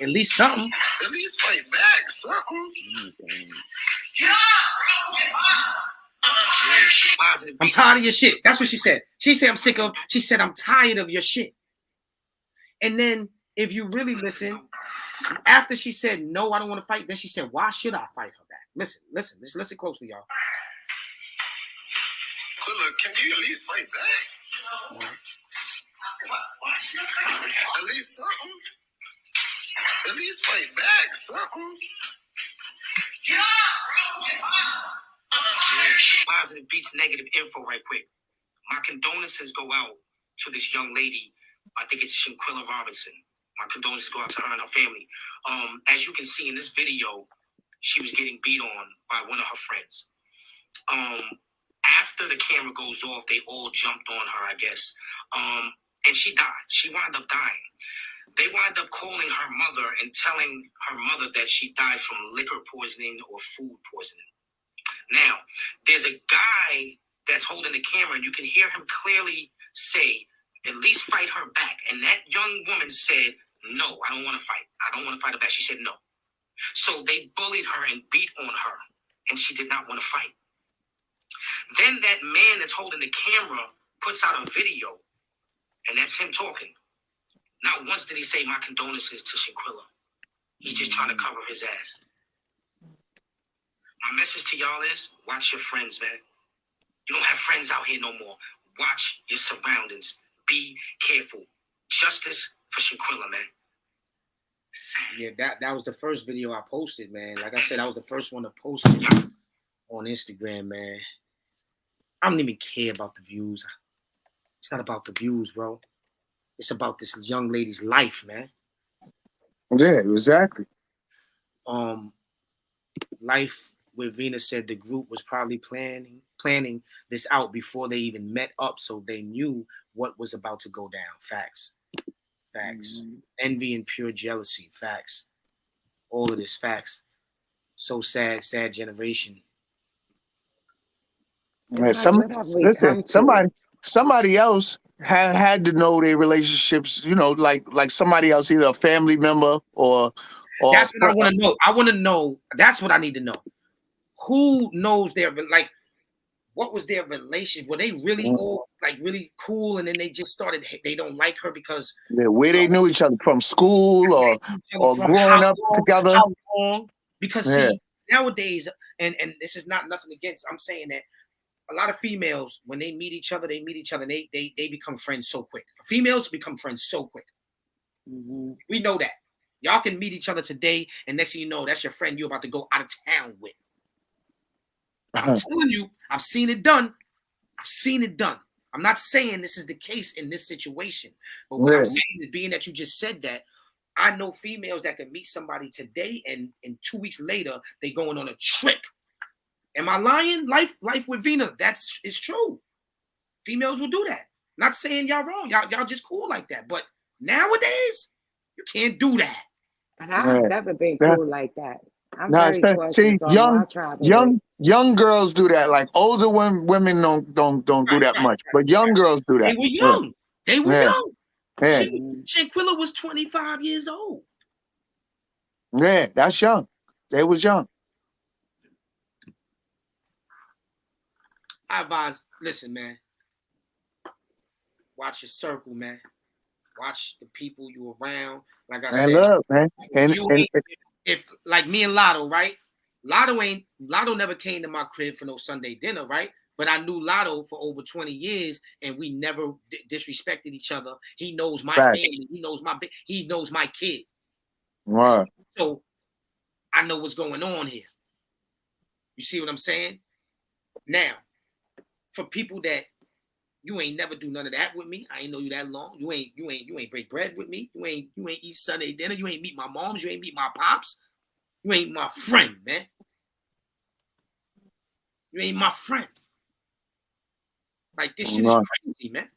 Speaker 1: At least something.
Speaker 2: At least fight back, something.
Speaker 1: I'm tired of your shit. That's what she said. She said, I'm sick of. She said, I'm tired of your shit. And then if you really listen, after she said, no, I don't want to fight, then she said, why should I fight her back? Listen. Just listen closely, y'all.
Speaker 2: Quilla, can you at least fight back? At least something. At least fight back, something.
Speaker 1: Positive beats negative info right quick. My condolences go out to this young lady. I think it's Shanquella Robinson. My condolences go out to her and her family. As you can see in this video, she was getting beat on by one of her friends. After the camera goes off, they all jumped on her, I guess. And she died. She wound up dying. They wound up calling her mother and telling her mother that she died from liquor poisoning or food poisoning. Now, there's a guy that's holding the camera, and you can hear him clearly say, at least fight her back. And that young woman said, no, I don't want to fight. I don't want to fight her back. She said no. So they bullied her and beat on her, and she did not want to fight. Then that man that's holding the camera puts out a video, and that's him talking. Not once did he say my condolences to Shanquella. He's just trying to cover his ass. My message to y'all is, watch your friends, man. You don't have friends out here no more. Watch your surroundings. Be careful. Justice for Shanquella, man. Yeah, that was the first video I posted, man. Like I said, I was the first one to post it on Instagram, man. I don't even care about the views. It's not about the views, bro. It's about this young lady's life, man.
Speaker 3: Yeah, exactly.
Speaker 1: Life where Venus said the group was probably planning this out before they even met up, so they knew what was about to go down. Facts. Envy and pure jealousy. Facts. All of this. Facts. So sad generation.
Speaker 3: Yeah, somebody else had to know their relationships. You know, like somebody else, either a family member or.
Speaker 1: That's what I want to know. I want to know. That's what I need to know. Who knows what was their relationship? Were they really all like really cool, and then they just started? They don't like her because
Speaker 3: where they knew each other from school or growing up together.
Speaker 1: How long? Because see, nowadays, and this is not nothing against. I'm saying that a lot of females, when they meet each other, and they become friends so quick. Females become friends so quick. We know that. Y'all can meet each other today, and next thing you know, that's your friend you're about to go out of town with. I'm telling you, I've seen it done. I'm not saying this is the case in this situation, but what I'm saying is, being that you just said that, I know females that can meet somebody today, and 2 weeks later, they going on a trip. Am I lying? Life with Vina, it's true. Females will do that. Not saying y'all wrong. Y'all just cool like that. But nowadays, you can't do that.
Speaker 4: And I've never been cool like that. I'm very cautious on who I travel with.
Speaker 3: Young girls do that. Like older women don't do that much, but young girls do that.
Speaker 1: They were young. They were young.
Speaker 3: Yeah.
Speaker 1: Shanquella was 25 years old.
Speaker 3: Yeah, that's young. They was young.
Speaker 1: I advise, listen, man. Watch your circle, man. Watch the people you around. Like I said,
Speaker 3: look, man. And
Speaker 1: if like me and Lotto, right? Lotto never came to my crib for no Sunday dinner, right? But I knew Lotto for over 20 years, and we never disrespected each other. He knows my family. He knows my kid.
Speaker 3: Wow.
Speaker 1: So I know what's going on here. You see what I'm saying? Now, for people that You ain't never do none of that with me. I ain't know you that long. You ain't break bread with me. You ain't eat Sunday dinner. You ain't meet my moms. You ain't meet my pops. You ain't my friend, man. You ain't my friend. Like, this shit is crazy, man.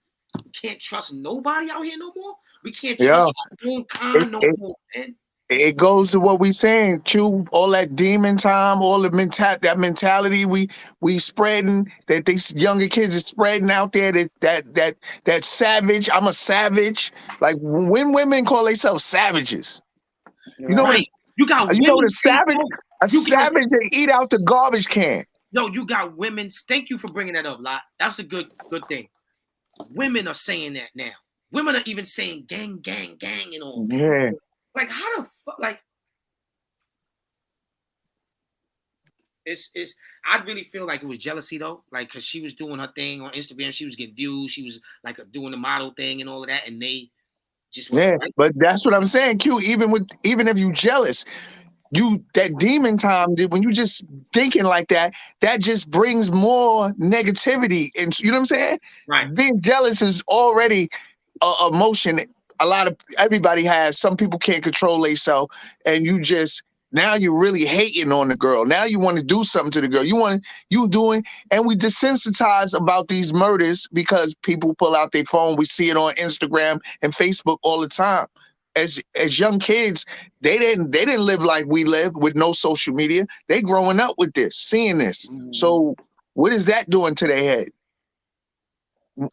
Speaker 1: We can't trust nobody out here no more. We can't trust our own kind no more, man.
Speaker 3: It goes to what we saying, Q. All that demon time, all the mentality we spreading, that these younger kids are spreading out there. That savage. I'm a savage. Like, when women call themselves savages, you know what?
Speaker 1: Right. You got
Speaker 3: You know
Speaker 1: women
Speaker 3: the
Speaker 1: saying,
Speaker 3: savage. A savage that eat out the garbage can.
Speaker 1: Yo, you got women. Thank you for bringing that up, Lot. That's a good thing. Women are saying that now. Women are even saying gang, gang, gang, and all.
Speaker 3: Yeah.
Speaker 1: Like, how the fuck? Like, it's. I really feel like it was jealousy though, like, because she was doing her thing on Instagram, she was getting views, she was like doing the model thing and all of that, and they just wasn't right.
Speaker 3: But that's what I'm saying, Q. Even if you jealous, that demon time, when you just thinking like that just brings more negativity. And you know what I'm saying?
Speaker 1: Right.
Speaker 3: Being jealous is already a emotion. Everybody has. Some people can't control themselves, and now you're really hating on the girl. Now you want to do something to the girl. And we desensitize about these murders because people pull out their phone. We see it on Instagram and Facebook all the time. As young kids, they didn't live like we live with no social media. They growing up with this, seeing this. So what is that doing to their head?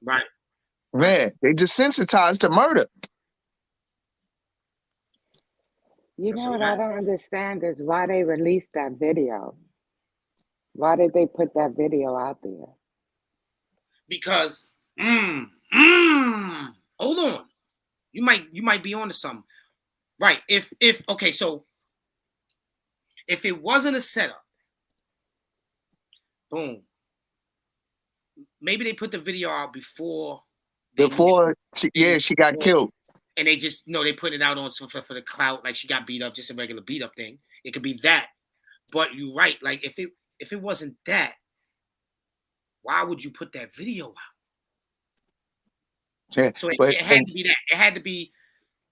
Speaker 1: Right.
Speaker 3: Man, they desensitized to murder.
Speaker 4: You know what I don't understand is why they released that video. Why did they put that video out there?
Speaker 1: Because, hold on. You might be onto something. Right. Okay, so if it wasn't a setup, boom. Maybe they put the video out before
Speaker 3: she got killed.
Speaker 1: And they just they put it out on for the clout, like she got beat up, just a regular beat up thing. It could be that. But you're right. Like, if it wasn't that, why would you put that video out?
Speaker 3: Yeah,
Speaker 1: so it had to be that. It had to be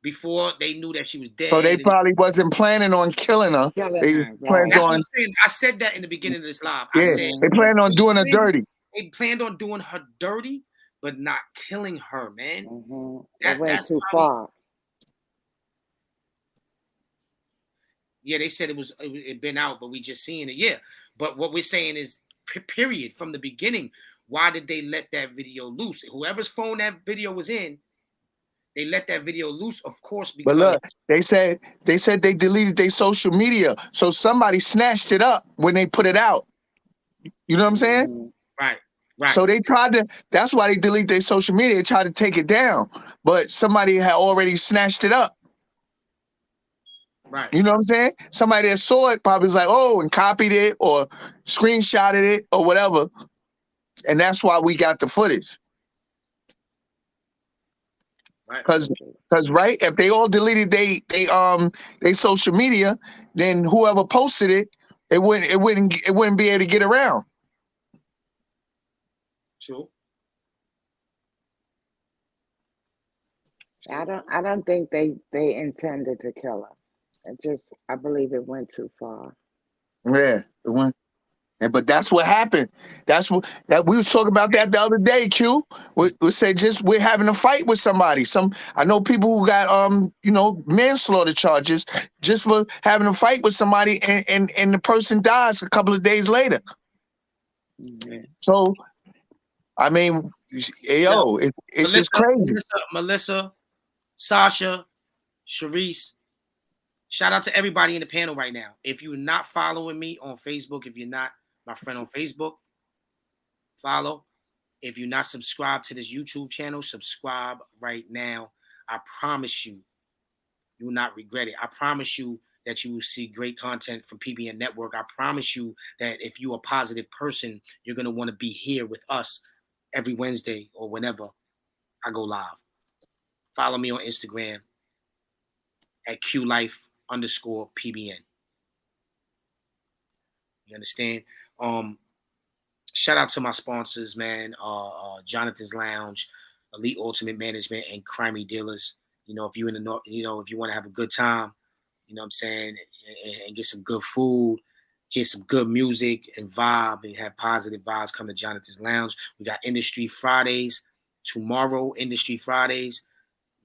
Speaker 1: before they knew that she was dead.
Speaker 3: So they probably wasn't planning on killing her. They planned
Speaker 1: That's
Speaker 3: on.
Speaker 1: what I'm saying. I said that in the beginning of this live.
Speaker 3: Yeah,
Speaker 1: I said
Speaker 3: they planned on doing her dirty.
Speaker 1: They planned on doing her dirty, but not killing her, man.
Speaker 4: That went too far.
Speaker 1: Yeah, they said it been out, but we just seeing it. Yeah, but what we're saying is, period, from the beginning. Why did they let that video loose? Whoever's phone that video was in, they let that video loose, of course, because.
Speaker 3: But look, they said they deleted their social media, so somebody snatched it up when they put it out. You know what I'm saying?
Speaker 1: Right.
Speaker 3: So they tried to. That's why they deleted their social media. They tried to take it down, but somebody had already snatched it up.
Speaker 1: Right.
Speaker 3: You know what I'm saying? Somebody that saw it probably was like, oh, and copied it or screenshotted it or whatever. And that's why we got the footage.
Speaker 1: Right.
Speaker 3: Because right, if they all deleted they social media, then whoever posted it, it wouldn't be able to get around.
Speaker 1: True.
Speaker 4: I don't think they intended to kill her. I believe it went too far.
Speaker 3: Yeah, it went. But that's what happened. That we was talking about that the other day. Q, we said we're having a fight with somebody. I know people who got manslaughter charges just for having a fight with somebody, and the person dies a couple of days later. So, I mean, it's just crazy.
Speaker 1: Melissa, Sasha, Sharice. Shout out to everybody in the panel right now. If you're not following me on Facebook, if you're not my friend on Facebook, follow. If you're not subscribed to this YouTube channel, subscribe right now. I promise you will not regret it. I promise you that you will see great content from PBN Network. I promise you that if you're a positive person, you're going to want to be here with us every Wednesday or whenever I go live. Follow me on Instagram at QLife_PBN. You understand? shout out to my sponsors, man. Jonathan's Lounge, Elite Ultimate Management, and Crimey Dealers. If you in the north, if you want to have a good time, what I'm saying, and get some good food, hear some good music and vibe, and have positive vibes, come to Jonathan's Lounge. We got Industry Fridays tomorrow. Industry Fridays,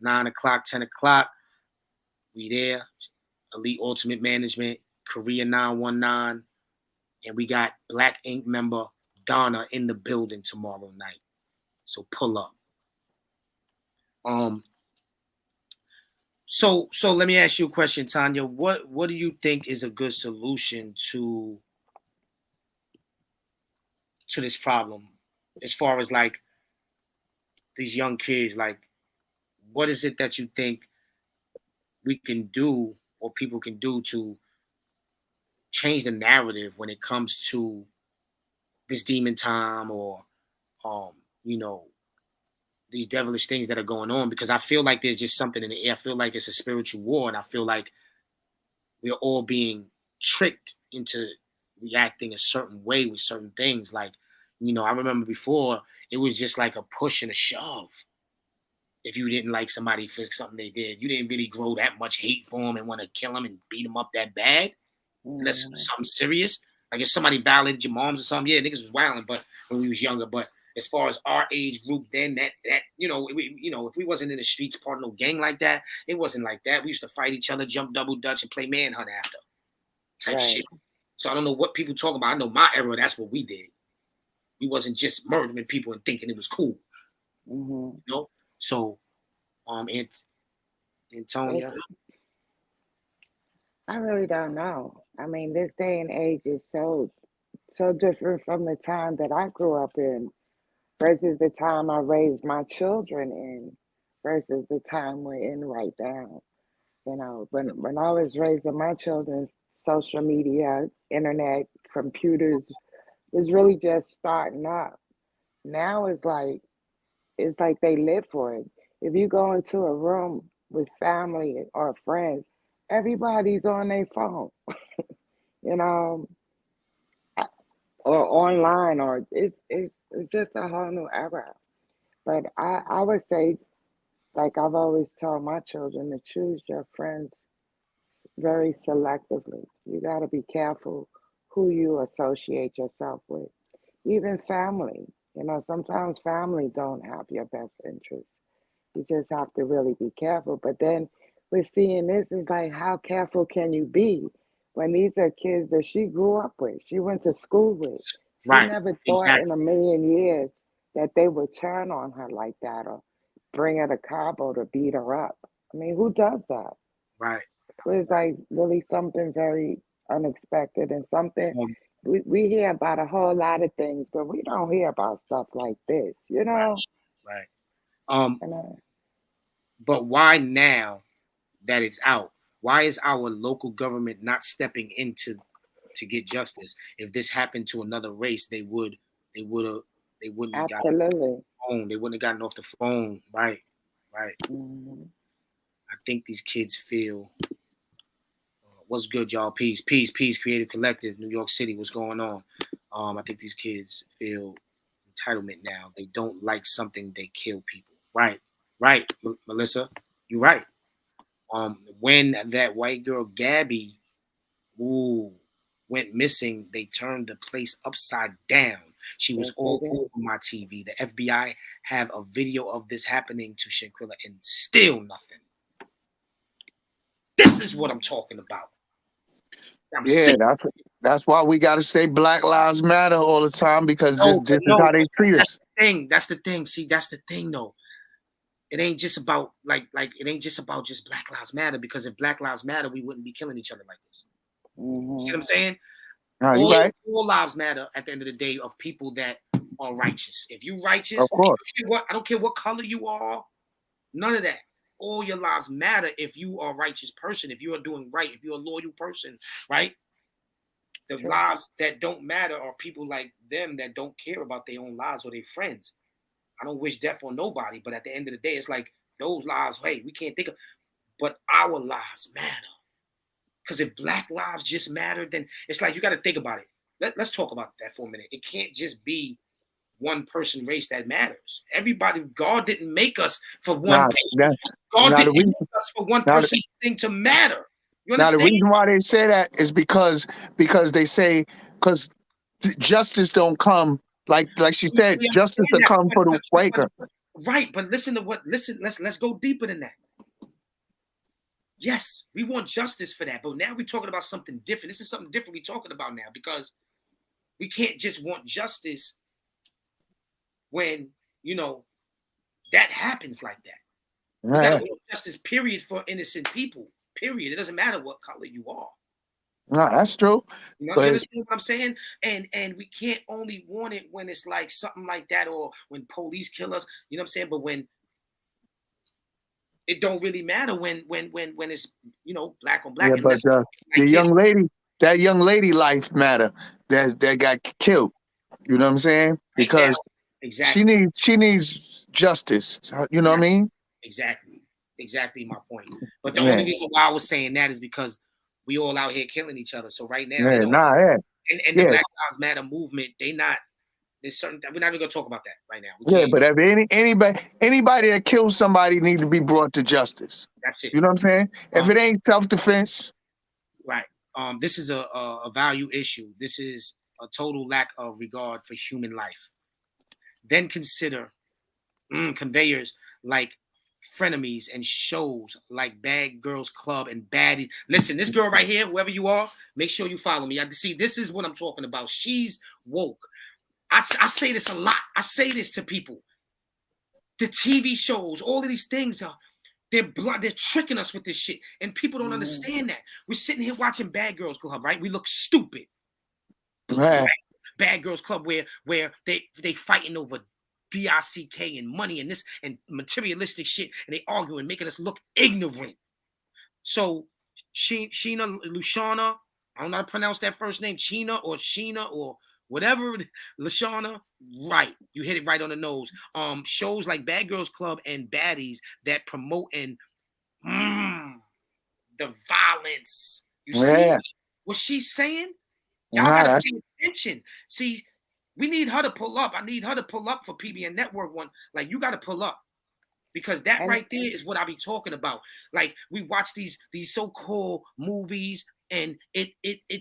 Speaker 1: 9 o'clock, 10 o'clock. We there. Elite Ultimate Management, Korea 919. And we got Black Ink member Donna in the building tomorrow night. So pull up. So let me ask you a question, Tanya. What do you think is a good solution to this problem, as far as like these young kids? Like, what is it that you think we can do or people can do to change the narrative when it comes to this demon time, or um, you know, these devilish things that are going on? Because I feel like there's just something in the air. I feel like it's a spiritual war, and I feel like we're all being tricked into reacting a certain way with certain things. Like, I remember before it was just like a push and a shove. If you didn't like somebody for something they did, you didn't really grow that much hate for them and want to kill them and beat them up that bad. Unless it was
Speaker 4: Mm-hmm.
Speaker 1: something serious. Like if somebody violated your moms or something, yeah, niggas was wilding, but when we was younger. But as far as our age group, then that if we wasn't in the streets part of no gang like that, it wasn't like that. We used to fight each other, jump double dutch, and play manhunt after type
Speaker 4: Right.
Speaker 1: shit. So I don't know what people talk about. I know my era, that's what we did. We wasn't just murdering people and thinking it was cool.
Speaker 4: Mm-hmm.
Speaker 1: So Antonia.
Speaker 4: I really don't know. I mean, this day and age is so different from the time that I grew up in versus the time I raised my children in versus the time we're in right now. When I was raising my children, social media, internet, computers was really just starting up. Now it's like they live for it. If you go into a room with family or friends, everybody's on their phone, you know, or online, or it's just a whole new era. But I would say, like I've always told my children, to choose your friends very selectively. You got to be careful who you associate yourself with. Even family, sometimes family don't have your best interest. You just have to really be careful. But then we're seeing this is like, how careful can you be when these are kids that she grew up with, she went to school with. She
Speaker 1: Right.
Speaker 4: never thought in a
Speaker 1: Exactly.
Speaker 4: million years that they would turn on her like that or bring her to Cabo to beat her up. I mean, who does that?
Speaker 1: Right.
Speaker 4: It was like really something very unexpected and something
Speaker 1: Um,
Speaker 4: we hear about a whole lot of things, but we don't hear about stuff like this, you
Speaker 1: right.
Speaker 4: know?
Speaker 1: Right.
Speaker 4: And
Speaker 1: But why now that it's out? Why is our local government not stepping into to get justice? If this happened to another race, they would have they wouldn't have gotten
Speaker 4: absolutely.
Speaker 1: phone. They wouldn't have gotten off the phone. Right. Right.
Speaker 4: Mhm.
Speaker 1: I think these kids feel what's good, y'all. Peace, peace, peace. Creative Collective, New York City. What's going on? I think these kids feel entitlement now. They don't like something, they kill people. Right, right, Melissa, you're right. When that white girl Gabby, went missing, they turned the place upside down. She was
Speaker 4: Yes, they
Speaker 1: all over
Speaker 4: did.
Speaker 1: my TV. The FBI have a video of this happening to Shanquella, and still nothing. This is what I'm talking about. I'm
Speaker 3: Yeah,
Speaker 1: sick.
Speaker 3: that's why we got to say Black Lives Matter all the time, because
Speaker 1: No,
Speaker 3: this is
Speaker 1: no,
Speaker 3: how they treat
Speaker 1: that's
Speaker 3: us.
Speaker 1: the thing. That's the thing. See, that's the thing, though. It ain't just about it ain't just about just Black Lives Matter, because if Black Lives Matter, we wouldn't be killing each other like this. You see what
Speaker 4: Mhm.
Speaker 1: I'm saying?
Speaker 3: No, you
Speaker 1: All
Speaker 3: right.
Speaker 1: all lives matter at the end of the day, of people that are righteous. If you righteous,
Speaker 3: Of course.
Speaker 1: I don't care what color you are, none of that. All your lives matter if you are a righteous person, if you are doing right, if you're a loyal person, right? The
Speaker 4: True.
Speaker 1: lives that don't matter are people like them that don't care about their own lives or their friends. I don't wish death on nobody, but at the end of the day, it's like those lives, hey, we can't think of, but our lives matter. Because if Black lives just matter, then it's like you got to think about it. let's talk about that for a minute. It can't just be one person race that matters. Everybody, God didn't make us for one person. God didn't make us for one person's thing to matter. You understand?
Speaker 3: Now the reason why they say that is because they say because justice don't come like she said, justice will come for the waker.
Speaker 1: Right, but listen to what let's go deeper than that. Yes, we want justice for that, but now we're talking about something different. This is something different we're talking about now, because we can't just want justice when, you know, that happens like that. We gotta want justice, period, for innocent people. Period. It doesn't matter what color you are.
Speaker 3: No, that's true.
Speaker 1: You know, you understand what I'm saying? And we can't only want it when it's like something like that, or when police kill us. You know what I'm saying? But when it don't really matter when it's, you know, black on black.
Speaker 3: Yeah, but that young lady life matter that got killed. You know what I'm saying? Because
Speaker 1: exactly.
Speaker 3: she needs justice. You know what I mean?
Speaker 1: Exactly my point. But the only reason why I was saying that is because we all out here killing each other. So right now, and the Black Lives Matter movement, there's certain, we're not even gonna talk about that right now.
Speaker 3: But if anybody that kills somebody needs to be brought to justice.
Speaker 1: That's it.
Speaker 3: You know what I'm saying? If it ain't self-defense.
Speaker 1: Right. This is a value issue. This is a total lack of regard for human life. Then consider conveyors like frenemies and shows like Bad Girls Club and Baddies. Listen, this girl right here, whoever you are, make sure you follow me. See, this is what I'm talking about. She's woke. I say this a lot. I say this to people. The TV shows, all of these things they're tricking us with this shit, and people don't understand that. We're sitting here watching Bad Girls Club, right? We look stupid. Right? Bad Girls Club, where they fighting over DICK and money and this and materialistic shit, and they arguing, making us look ignorant. So Lushana, I don't know how to pronounce that first name, Sheena or whatever, Lashana, right? You hit it right on the nose. Shows like Bad Girls Club and Baddies that promote and the violence. You see what she's saying? Y'all gotta pay attention. See, we need her to pull up. I need her to pull up for PBN Network one. Like, you gotta pull up. Because that right there is what I be talking about. Like, we watch these so-called movies, and it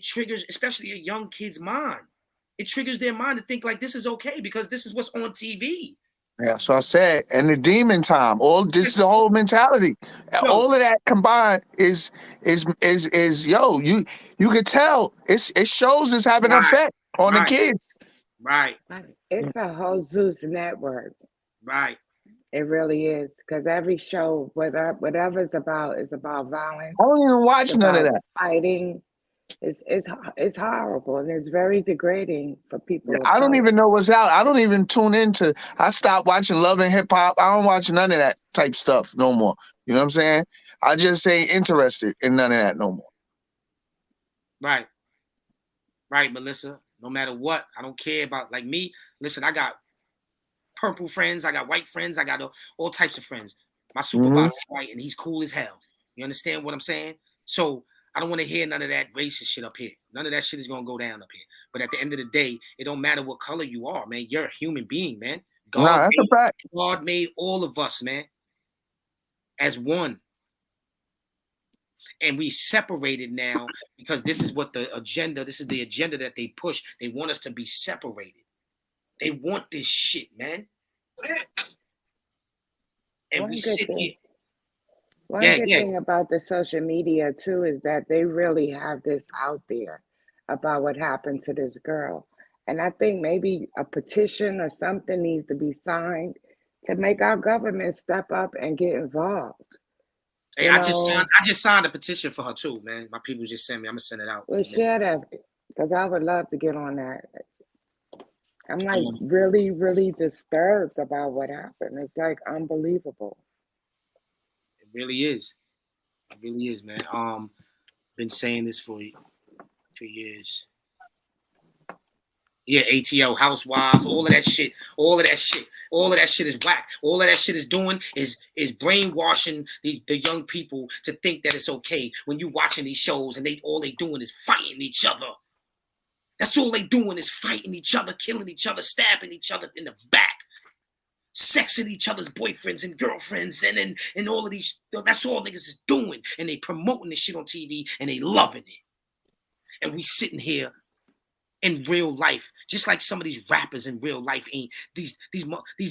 Speaker 1: triggers, especially a young kid's mind. It triggers their mind to think like this is okay because this is what's on TV.
Speaker 3: Yeah, so I said, and the demon time, all this is the whole mentality. All of that combined is yo, you could tell it shows it's having an effect on the kids.
Speaker 1: Right.
Speaker 4: It's a whole Zeus network.
Speaker 1: Right.
Speaker 4: It really is, because every show, whatever it's about, is about violence.
Speaker 3: I don't even watch none of that.
Speaker 4: Fighting. It's horrible, and it's very degrading for people.
Speaker 3: I don't even know what's out. I don't even tune into. I stopped watching Love and Hip Hop. I don't watch none of that type stuff no more. You know what I'm saying? I just ain't interested in none of that no more.
Speaker 1: Right, Melissa. No matter what, I don't care about, like, me. Listen, I got purple friends, I got white friends, I got all types of friends. My supervisor's white, and he's cool as hell. You understand what I'm saying? So I don't want to hear none of that racist shit up here. None of that shit is going to go down up here. But at the end of the day, it don't matter what color you are, man. You're a human being, man. God made all of us, man, as one. And we separated now because this is what the agenda that they push. They want us to be separated. They want this shit, man. And we sit here.
Speaker 4: One good thing about the social media, too, is that they really have this out there about what happened to this girl. And I think maybe a petition or something needs to be signed to make our government step up and get involved.
Speaker 1: Hey, I just signed a petition for her, too, man. My people just sent me. I'm going to send it out.
Speaker 4: Well, share that, because I would love to get on that. I'm like really, really disturbed about what happened. It's like unbelievable.
Speaker 1: It really is. It really is, man. Been saying this for years. Yeah, ATL, housewives, all of that shit is whack. All of that shit is doing is brainwashing the young people to think that it's okay when you watching these shows and all they doing is fighting each other. That's all they doing is fighting each other, killing each other, stabbing each other in the back, sexing each other's boyfriends and girlfriends, and all of these. That's all niggas is doing, and they promoting this shit on TV, and they loving it. And we sitting here in real life, just like some of these rappers in real life ain't these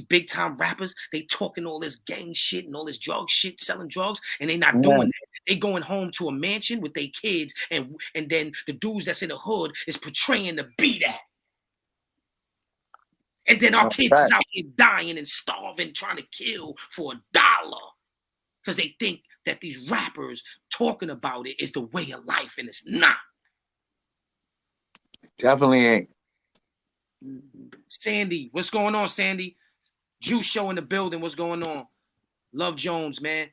Speaker 1: big time rappers. They talking all this gang shit and all this drug shit, selling drugs, and they not doing that. They going home to a mansion with their kids, and then the dudes that's in the hood is portraying to be that. And then our kids is out here dying and starving, trying to kill for $1 because they think that these rappers talking about it is the way of life, and it's not.
Speaker 3: Definitely ain't.
Speaker 1: Sandy, what's going on, Sandy? Juice Show in the building. What's going on? Love Jones, man.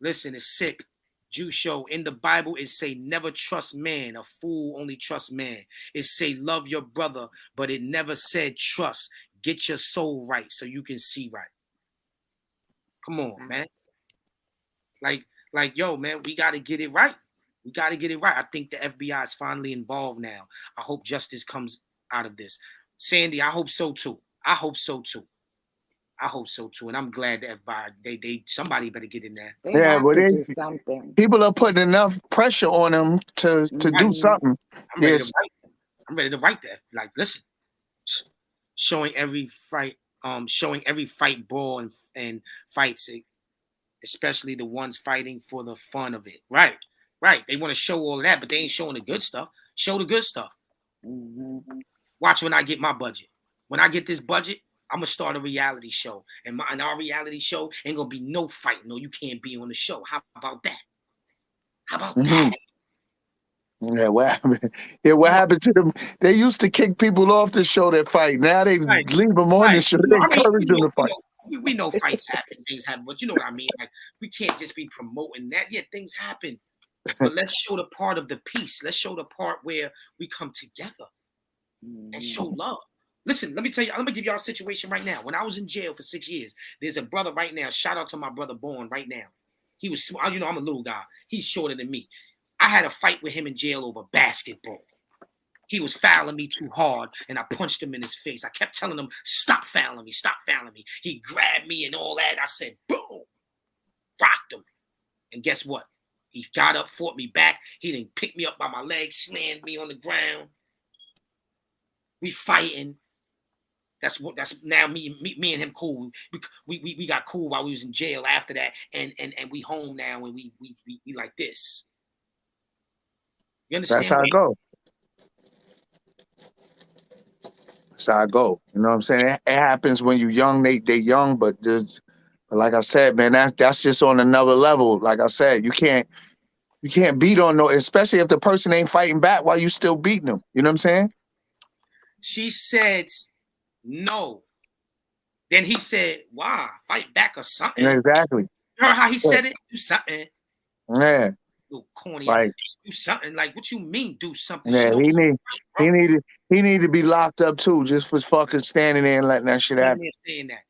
Speaker 1: Listen, it's sick. Juice Show. In the Bible, it say never trust man. A fool only trusts man. It say love your brother, but it never said trust. Get your soul right so you can see right. Come on, man. Like, yo, man, we got to get it right. We got to get it right. I think the FBI is finally involved now. I hope justice comes out of this. Sandy, I hope so too. I hope so too. And I'm glad that FBI, somebody better get in there.
Speaker 4: They have to do something.
Speaker 3: People are putting enough pressure on them to do something.
Speaker 1: I'm ready to write that. Like, listen, showing every fight, brawl and fights, especially the ones fighting for the fun of it. Right. They want to show all of that, but they ain't showing the good stuff. Show the good stuff.
Speaker 4: Mm-hmm.
Speaker 1: Watch when I get my budget. When I get this budget, I'm gonna start a reality show, and our reality show ain't gonna be no fight. No, you can't be on the show. How about that? That?
Speaker 3: Yeah, what happened? Yeah, what happened to them? They used to kick people off the show that fight. Now they leave them on the show. They encourage them to fight.
Speaker 1: We know fights happen, things happen, but you know what I mean. Like, we can't just be promoting that. Yeah, things happen, but let's show the part of the piece. Let's show the part where we come together and show love. Listen, let me tell you. I'm gonna give y'all a situation right now. When I was in jail for 6 years, there's a brother right now. Shout out to my brother Born right now. He was, you know, I'm a little guy. He's shorter than me. I had a fight with him in jail over basketball. He was fouling me too hard, and I punched him in his face. I kept telling him, stop fouling me, stop fouling me. He grabbed me and all that. I said, boom, rocked him. And guess what? He got up, fought me back. He didn't pick me up by my legs, slammed me on the ground. We fighting. That's now me and him cool. We got cool while we was in jail after that, and we home now, and we like this. You understand?
Speaker 3: That's how it go. That's how it go. You know what I'm saying? It happens when you're young. They young, but like I said, man, that's just on another level. Like I said, you can't beat on no, especially if the person ain't fighting back while you still beating them. You know what I'm saying?
Speaker 1: She said no. Then he said, "Wow, fight back or something."
Speaker 3: Exactly.
Speaker 1: You heard how he said it? Do something.
Speaker 3: Yeah.
Speaker 1: Little corny.
Speaker 3: Like,
Speaker 1: do something. Like, what you mean? Do something?
Speaker 3: Yeah, he need to be locked up too, just for fucking standing there and letting that shit happen.
Speaker 1: Saying that.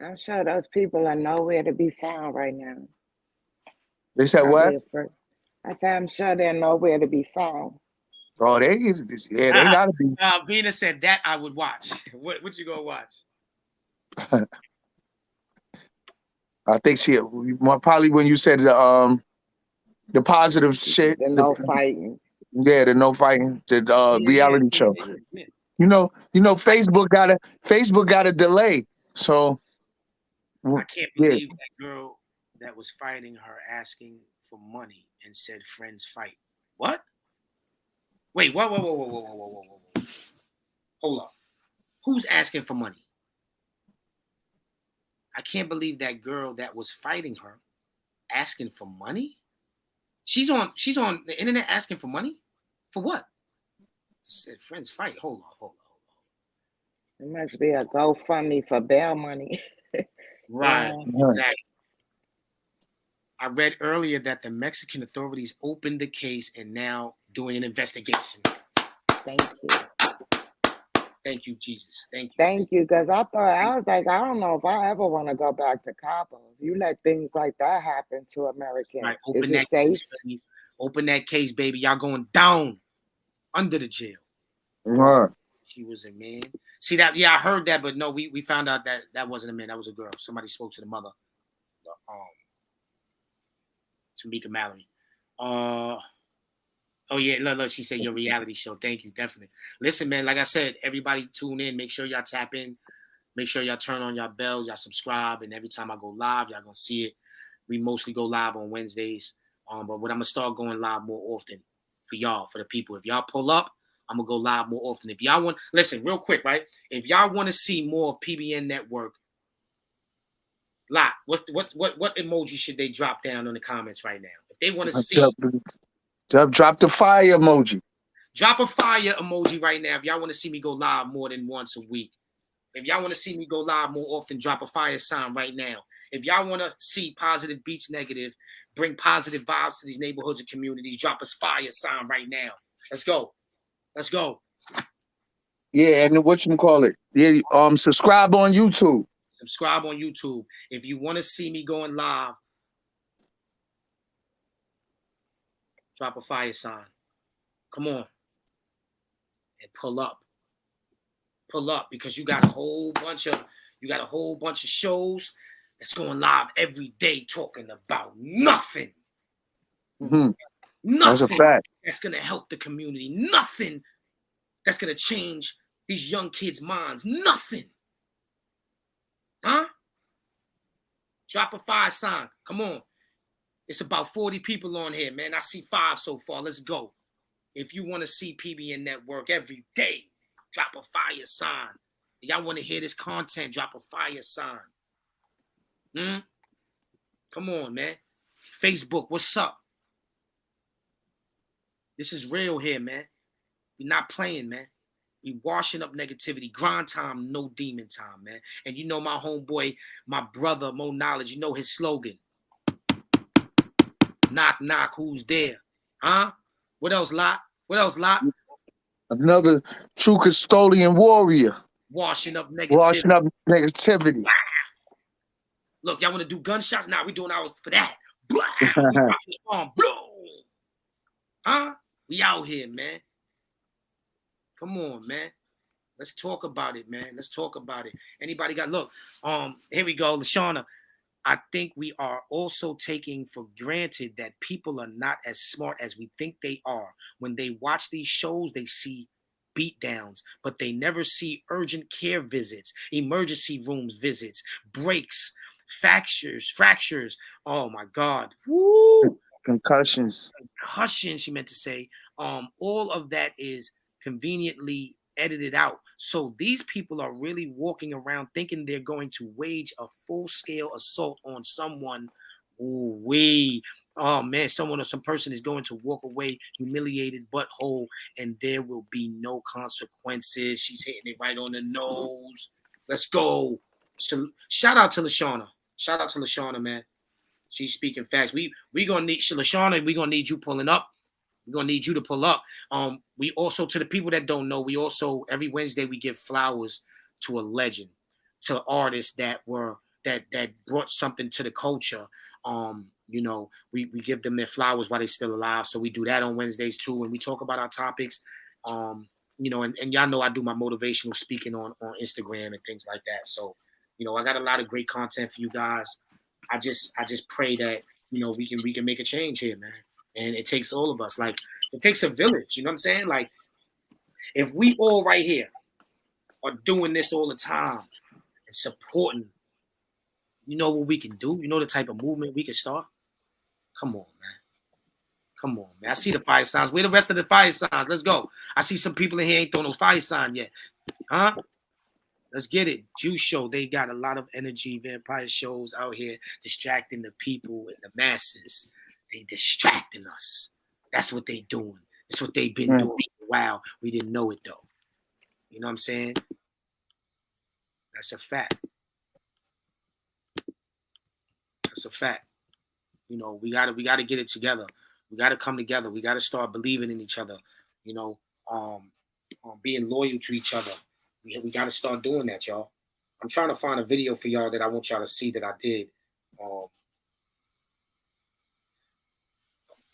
Speaker 4: I'm sure those people are nowhere to be found right now.
Speaker 3: They said what?
Speaker 4: I said I'm sure they're nowhere to be found.
Speaker 3: Oh, they gotta be.
Speaker 1: Vina said that I would watch. What you gonna watch?
Speaker 3: I think she probably when you said the positive shit.
Speaker 4: The no fighting.
Speaker 3: Yeah, the no fighting. The reality show.
Speaker 1: Yeah.
Speaker 3: You know, Facebook got a delay. So
Speaker 1: I can't believe that girl that was fighting her asking for money and said friends fight. What? Wait, whoa. Hold up. Who's asking for money? I can't believe that girl that was fighting her asking for money. She's on the internet asking for money? For what? I said friends fight. Hold on.
Speaker 4: It must be a GoFundMe for bail money.
Speaker 1: Right. Exactly. I read earlier that the Mexican authorities opened the case and now doing an investigation.
Speaker 4: Thank you.
Speaker 1: Thank you, Jesus.
Speaker 4: Thank you, because I was like, I don't know if I ever want to go back to Cabo. If you let things like that happen to Americans,
Speaker 1: right, open
Speaker 4: is
Speaker 1: that
Speaker 4: it safe?
Speaker 1: case, Open that case, baby. Y'all going down under the jail. She was a man. See that? Yeah, I heard that, but no, we found out that that wasn't a man. That was a girl. Somebody spoke to the mother, Tamika Mallory. Oh yeah, look, she said your reality show. Thank you, definitely. Listen, man, like I said, everybody tune in. Make sure y'all tap in. Make sure y'all turn on y'all bell, y'all subscribe, and every time I go live, y'all gonna see it. We mostly go live on Wednesdays. But what I'm gonna start going live more often for y'all, for the people. If y'all pull up, I'm gonna go live more often. If y'all want, listen, real quick, right? If y'all want to see more of PBN Network, what emoji should they drop down in the comments right now? If they want to see,
Speaker 3: drop the fire emoji.
Speaker 1: Drop a fire emoji right now. If y'all want to see me go live more than once a week. If y'all want to see me go live more often, drop a fire sign right now. If y'all want to see positive beats negative, bring positive vibes to these neighborhoods and communities, drop a fire sign right now. Let's go. Let's go.
Speaker 3: Yeah, and whatchamacallit? Yeah, subscribe on YouTube.
Speaker 1: Subscribe on YouTube. If you want to see me going live, drop a fire sign. Come on. And pull up. Pull up, because you got a whole bunch of shows that's going live every day talking about nothing.
Speaker 3: Mm-hmm.
Speaker 1: Nothing
Speaker 3: that's a fact.
Speaker 1: That's gonna help the community. Nothing that's gonna change these young kids' minds. Nothing. Huh? Drop a fire sign. Come on. It's about 40 people on here, man. I see 5 so far. Let's go. If you want to see PBN Network every day, drop a fire sign. If y'all want to hear this content, drop a fire sign. Come on, man. Facebook, what's up? This is real here, man. We're not playing, man. We washing up negativity. Grind time, no demon time, man. And you know my homeboy, my brother, Mo Knowledge, you know his slogan. Knock, knock, who's there? Huh? What else, Lot? What else, Lot?
Speaker 3: Another true custodian warrior.
Speaker 1: Washing up negativity.
Speaker 3: Washing up negativity.
Speaker 1: Look, y'all want to do gunshots? Nah, we doing ours for that. Blah. We dropping the bomb. Blow. Huh? We out here, man. Come on, man. Let's talk about it, man. Let's talk about it. Anybody got, look, here we go, LaShawna. I think we are also taking for granted that people are not as smart as we think they are. When they watch these shows, they see beatdowns, but they never see urgent care visits, emergency rooms visits, breaks, fractures. Oh my God. Woo!
Speaker 3: Concussions,
Speaker 1: she meant to say. All of that is conveniently edited out. So these people are really walking around thinking they're going to wage a full-scale assault on someone. Oh man, some person is going to walk away humiliated, butthole, and there will be no consequences. She's hitting it right on the nose. Let's go. So, shout out to LaShawna. Shout out to LaShawna, man. She's speaking facts. We gonna need LaShawna. We gonna need you pulling up. We're gonna need you to pull up. We also, to the people that don't know, we also every Wednesday we give flowers to a legend, to artists that brought something to the culture. We give them their flowers while they're still alive. So we do that on Wednesdays too, and we talk about our topics. And y'all know I do my motivational speaking on Instagram and things like that. So, I got a lot of great content for you guys. I just pray that we can make a change here, man. And it takes all of us. Like, it takes a village. You know what I'm saying? Like, if we all right here are doing this all the time and supporting, you know what we can do? You know the type of movement we can start? Come on, man. Come on, man. I see the fire signs. Where the rest of the fire signs? Let's go. I see some people in here ain't throwing no fire sign yet. Huh? Let's get it. Juice Show. They got a lot of energy vampire shows out here distracting the people and the masses. They distracting us. That's what they doing. That's what they've been doing for a while. We didn't know it though. You know what I'm saying? That's a fact. That's a fact. We gotta get it together. We gotta come together. We gotta start believing in each other. Being loyal to each other. We gotta start doing that, y'all. I'm trying to find a video for y'all that I want y'all to see that I did.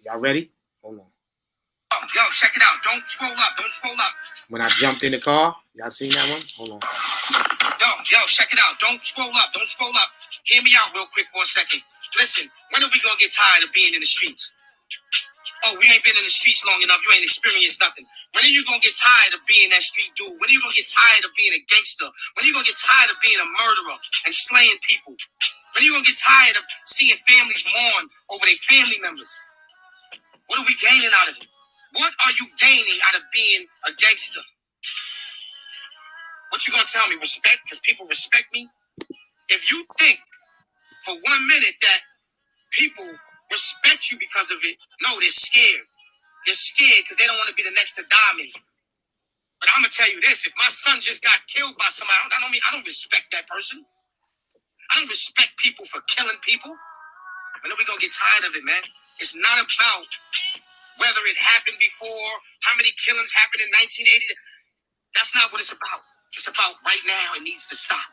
Speaker 1: Y'all ready? Hold on.
Speaker 5: Yo, check it out. Don't scroll up. Don't scroll up.
Speaker 1: When I jumped in the car, y'all seen that one? Hold on.
Speaker 5: Yo, check it out. Don't scroll up. Don't scroll up. Hear me out real quick for a second. Listen, when are we gonna get tired of being in the streets? Oh, we ain't been in the streets long enough. You ain't experienced nothing. When are you gonna get tired of being that street dude? When are you gonna get tired of being a gangster? When are you gonna get tired of being a murderer and slaying people? When are you gonna get tired of seeing families mourn over their family members? What are we gaining out of it? What are you gaining out of being a gangster? What you gonna tell me? Respect? Because people respect me? If you think for 1 minute that people respect you because of it, no, they're scared. They're scared because they don't want to be the next to die me. But I'm gonna tell you this: if my son just got killed by somebody, I don't respect that person. I don't respect people for killing people. When are we gonna get tired of it, man? It's not about whether it happened before, how many killings happened in 1980. That's not what it's about. It's about right now. It needs to stop.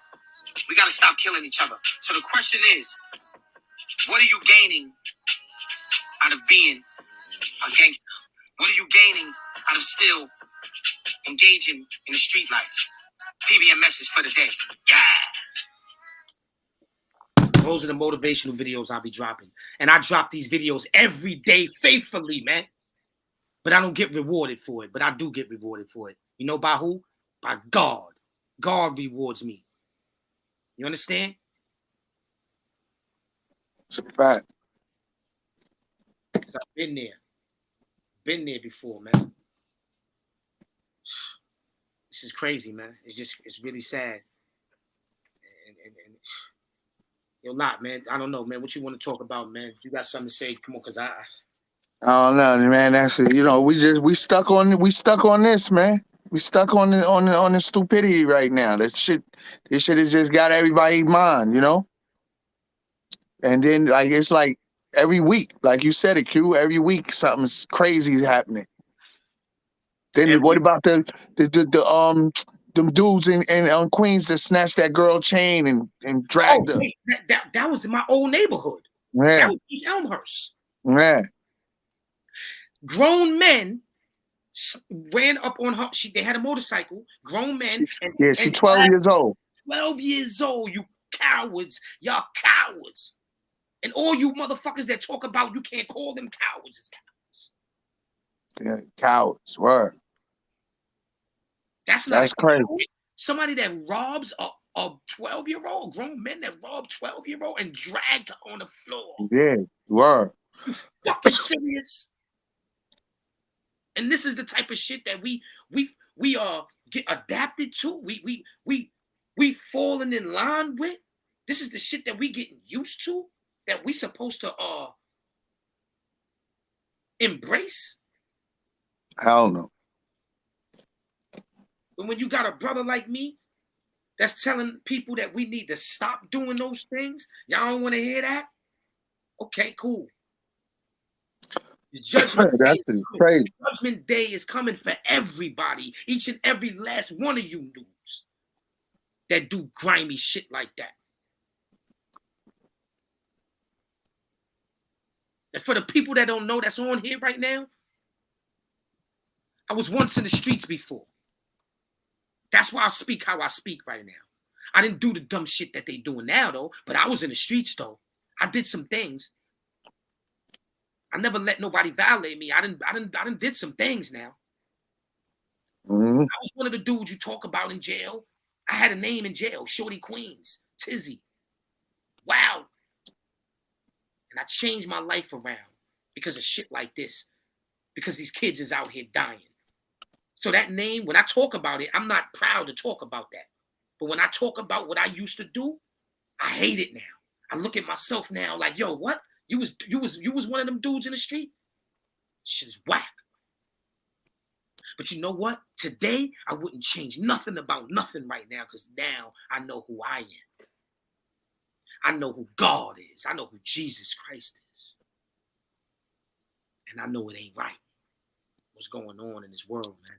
Speaker 5: We gotta stop killing each other. So the question is, what are you gaining out of being a gangster? What are you gaining out of still engaging in the street life? PBM message for the day. Yeah.
Speaker 1: Those are the motivational videos I'll be dropping. And I drop these videos every day faithfully, man. But I don't get rewarded for it. But I do get rewarded for it. You know by who? By God. God rewards me. You understand?
Speaker 3: It's a fact.
Speaker 1: Because I've been there. Been there before, man. This is crazy, man. It's really sad. And yo, lot, man. I don't know, man. What you want to talk about, man? You got something to say? Come on, because I
Speaker 3: don't know, man. That's it. You know, we stuck on this, man. We stuck on the stupidity right now. This shit has just got everybody's mind, you know. And then it's like every week, like you said it, Q. Every week something crazy is happening. Then what about the them dudes in Queens that snatched that girl chain and dragged her?
Speaker 1: Wait, that was in my old neighborhood.
Speaker 3: Yeah.
Speaker 1: That was East Elmhurst.
Speaker 3: Yeah.
Speaker 1: Grown men ran up on her. They had a motorcycle. Grown men.
Speaker 3: She's 12 years old.
Speaker 1: 12 years old, you cowards. Y'all cowards. And all you motherfuckers that talk about you can't call them cowards as cowards.
Speaker 3: Yeah, cowards. Word.
Speaker 1: That's
Speaker 3: crazy.
Speaker 1: Somebody that robs a 12-year-old, grown men that rob 12-year-old and dragged her on the floor.
Speaker 3: Yeah, word.
Speaker 1: You fucking serious? And this is the type of shit that we get adapted to. We falling in line with. This is the shit that we getting used to, that we supposed to embrace.
Speaker 3: Hell no.
Speaker 1: But when you got a brother like me that's telling people that we need to stop doing those things, y'all don't want to hear that? Okay, cool. The judgment day is coming for everybody, each and every last one of you dudes that do grimy shit like that. And for the people that don't know that's on here right now, I was once in the streets before. That's why I speak how I speak right now. I didn't do the dumb shit that they doing now, though, but I was in the streets, though. I did some things. I never let nobody violate me. I didn't did some things now.
Speaker 3: Mm-hmm.
Speaker 1: I was one of the dudes you talk about in jail. I had a name in jail, Shorty Queens, Tizzy. Wow. And I changed my life around because of shit like this. Because these kids is out here dying. So that name, when I talk about it, I'm not proud to talk about that. But when I talk about what I used to do, I hate it now. I look at myself now like, yo, what? You was one of them dudes in the street? Shit's whack. But you know what? Today, I wouldn't change nothing about nothing right now, because now I know who I am. I know who God is. I know who Jesus Christ is. And I know it ain't right. What's going on in this world, man?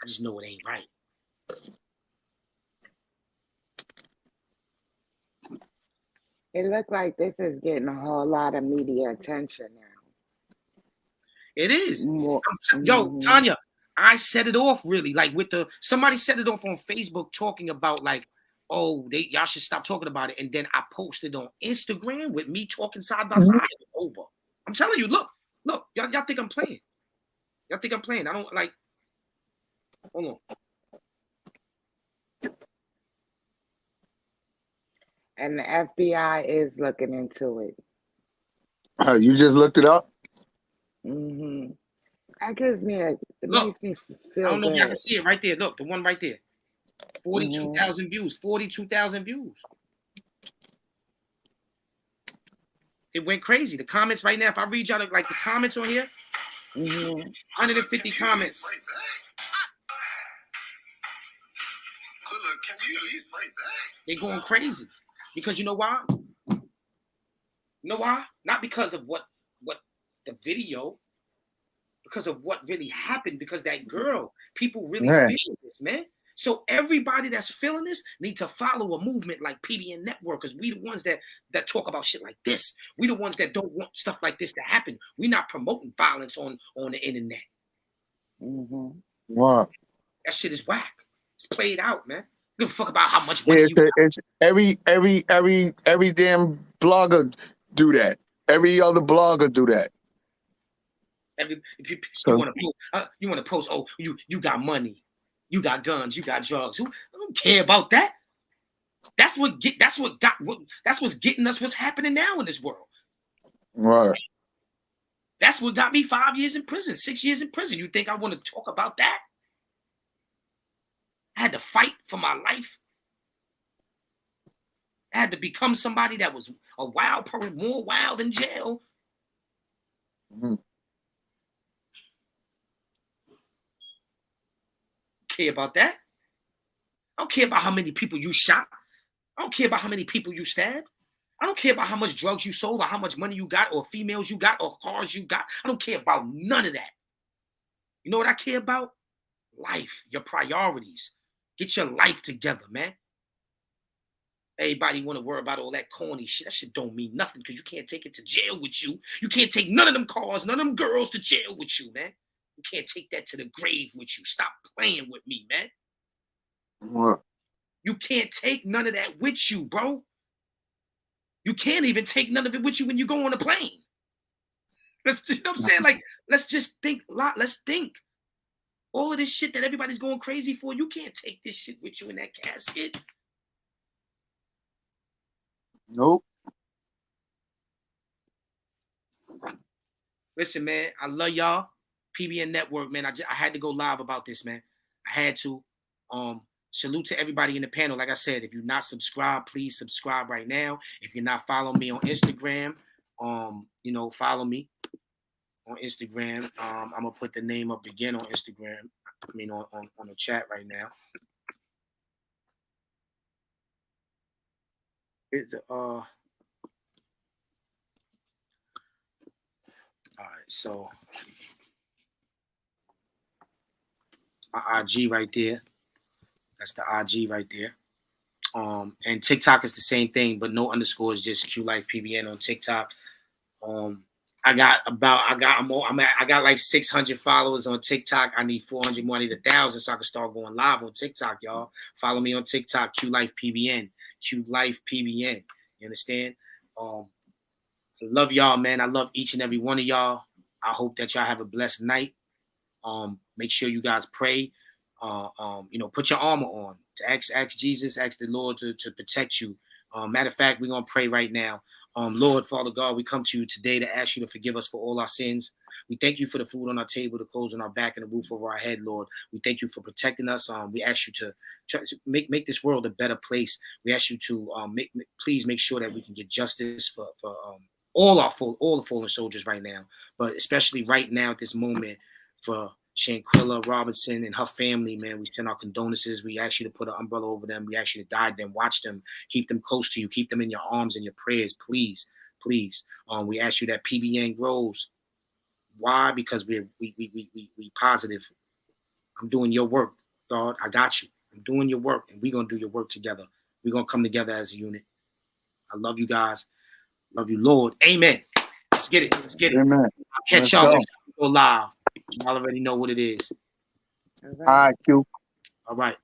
Speaker 1: I just know it ain't right.
Speaker 4: It looked like this is getting a whole lot of media attention now.
Speaker 1: It is.
Speaker 4: More,
Speaker 1: Yo, Tanya, I set it off really like with somebody set it off on Facebook talking about like, oh, y'all should stop talking about it. And then I posted on Instagram with me talking side by side. It was over. I'm telling you, look, y'all think I'm playing. Y'all think I'm playing. I don't like. Hold on.
Speaker 4: And the FBI is looking into it.
Speaker 3: You just looked it up?
Speaker 4: That gives me it
Speaker 1: Look,
Speaker 4: makes me feel
Speaker 1: I don't know
Speaker 4: good.
Speaker 1: if y'all can see it right there. Look, the one right there. 42,000 views. 42,000 views. It went crazy. The comments right now, if I read y'all like the comments on here, 150 comments. They're going crazy. Because you know why? You know why? Not because of what the video, because of what really happened, because that girl, people really feel this, man. So everybody that's feeling this need to follow a movement like PBN Network, because we the ones that talk about shit like this. We the ones that don't want stuff like this to happen. We're not promoting violence on the internet.
Speaker 3: Wow.
Speaker 1: That shit is whack. It's played out, man. Give a fuck about how much money you got.
Speaker 3: It's every damn blogger do that. Every other blogger do that.
Speaker 1: You want to post, oh, you got money, you got guns, you got drugs. I don't care about that. That's what's getting us what's happening now in this world.
Speaker 3: Right.
Speaker 1: That's what got me 5 years in prison, 6 years in prison. You think I want to talk about that? I had to fight for my life. I had to become somebody that was a wild person, more wild in jail. Care about that. I don't care about how many people you shot. I don't care about how many people you stabbed. I don't care about how much drugs you sold or how much money you got or females you got or cars you got. I don't care about none of that. You know what I care about? Life, your priorities. Get your life together, man. Everybody want to worry about all that corny shit. That shit don't mean nothing because you can't take it to jail with you. You can't take none of them cars, none of them girls to jail with you, man. You can't take that to the grave with you. Stop playing with me, man.
Speaker 3: What?
Speaker 1: You can't take none of that with you, bro. You can't even take none of it with you when you go on a plane. You know what I'm saying? Like, let's just think a lot. Let's think. All of this shit that everybody's going crazy for, you can't take this shit with you in that casket.
Speaker 3: Nope.
Speaker 1: Listen, man, I love y'all. PBN Network, man. I had to go live about this, man. I had to. Salute to everybody in the panel. Like I said, if you're not subscribed, please subscribe right now. If you're not following me on Instagram, follow me on Instagram. I'm gonna put the name up again on Instagram. I mean on the chat right now. It's all right, so our IG right there. That's the IG right there. And TikTok is the same thing, but no underscores, just QLifePBN on TikTok. I got like 600 followers on TikTok. I need 400 more, I need 1,000 so I can start going live on TikTok, y'all. Follow me on TikTok, QLifePBN. QLifePBN. You understand? I love y'all, man. I love each and every one of y'all. I hope that y'all have a blessed night. Make sure you guys pray. Put your armor on. Ask Jesus, ask the Lord to protect you. Matter of fact, we're gonna pray right now. Lord, Father God, we come to you today to ask you to forgive us for all our sins. We thank you for the food on our table, the clothes on our back, and the roof over our head, Lord. We thank you for protecting us. We ask you to try to make this world a better place. We ask you to please make sure that we can get justice for all the fallen soldiers right now, but especially right now at this moment for Shanquella Robinson and her family, man. We send our condolences. We ask you to put an umbrella over them. We ask you to guide them, watch them, keep them close to you, keep them in your arms and your prayers, please, please. We ask you that PBN grows. Why? Because we positive. I'm doing your work, God. I got you. I'm doing your work, and we're gonna do your work together. We're gonna come together as a unit. I love you guys. Love you, Lord. Amen. Let's get it. Let's get it.
Speaker 3: Amen.
Speaker 1: I'll catch
Speaker 3: Let's
Speaker 1: y'all
Speaker 3: go.
Speaker 1: next time we go live. Y'all already know what it is.
Speaker 4: All
Speaker 3: All right, Q.
Speaker 1: All right.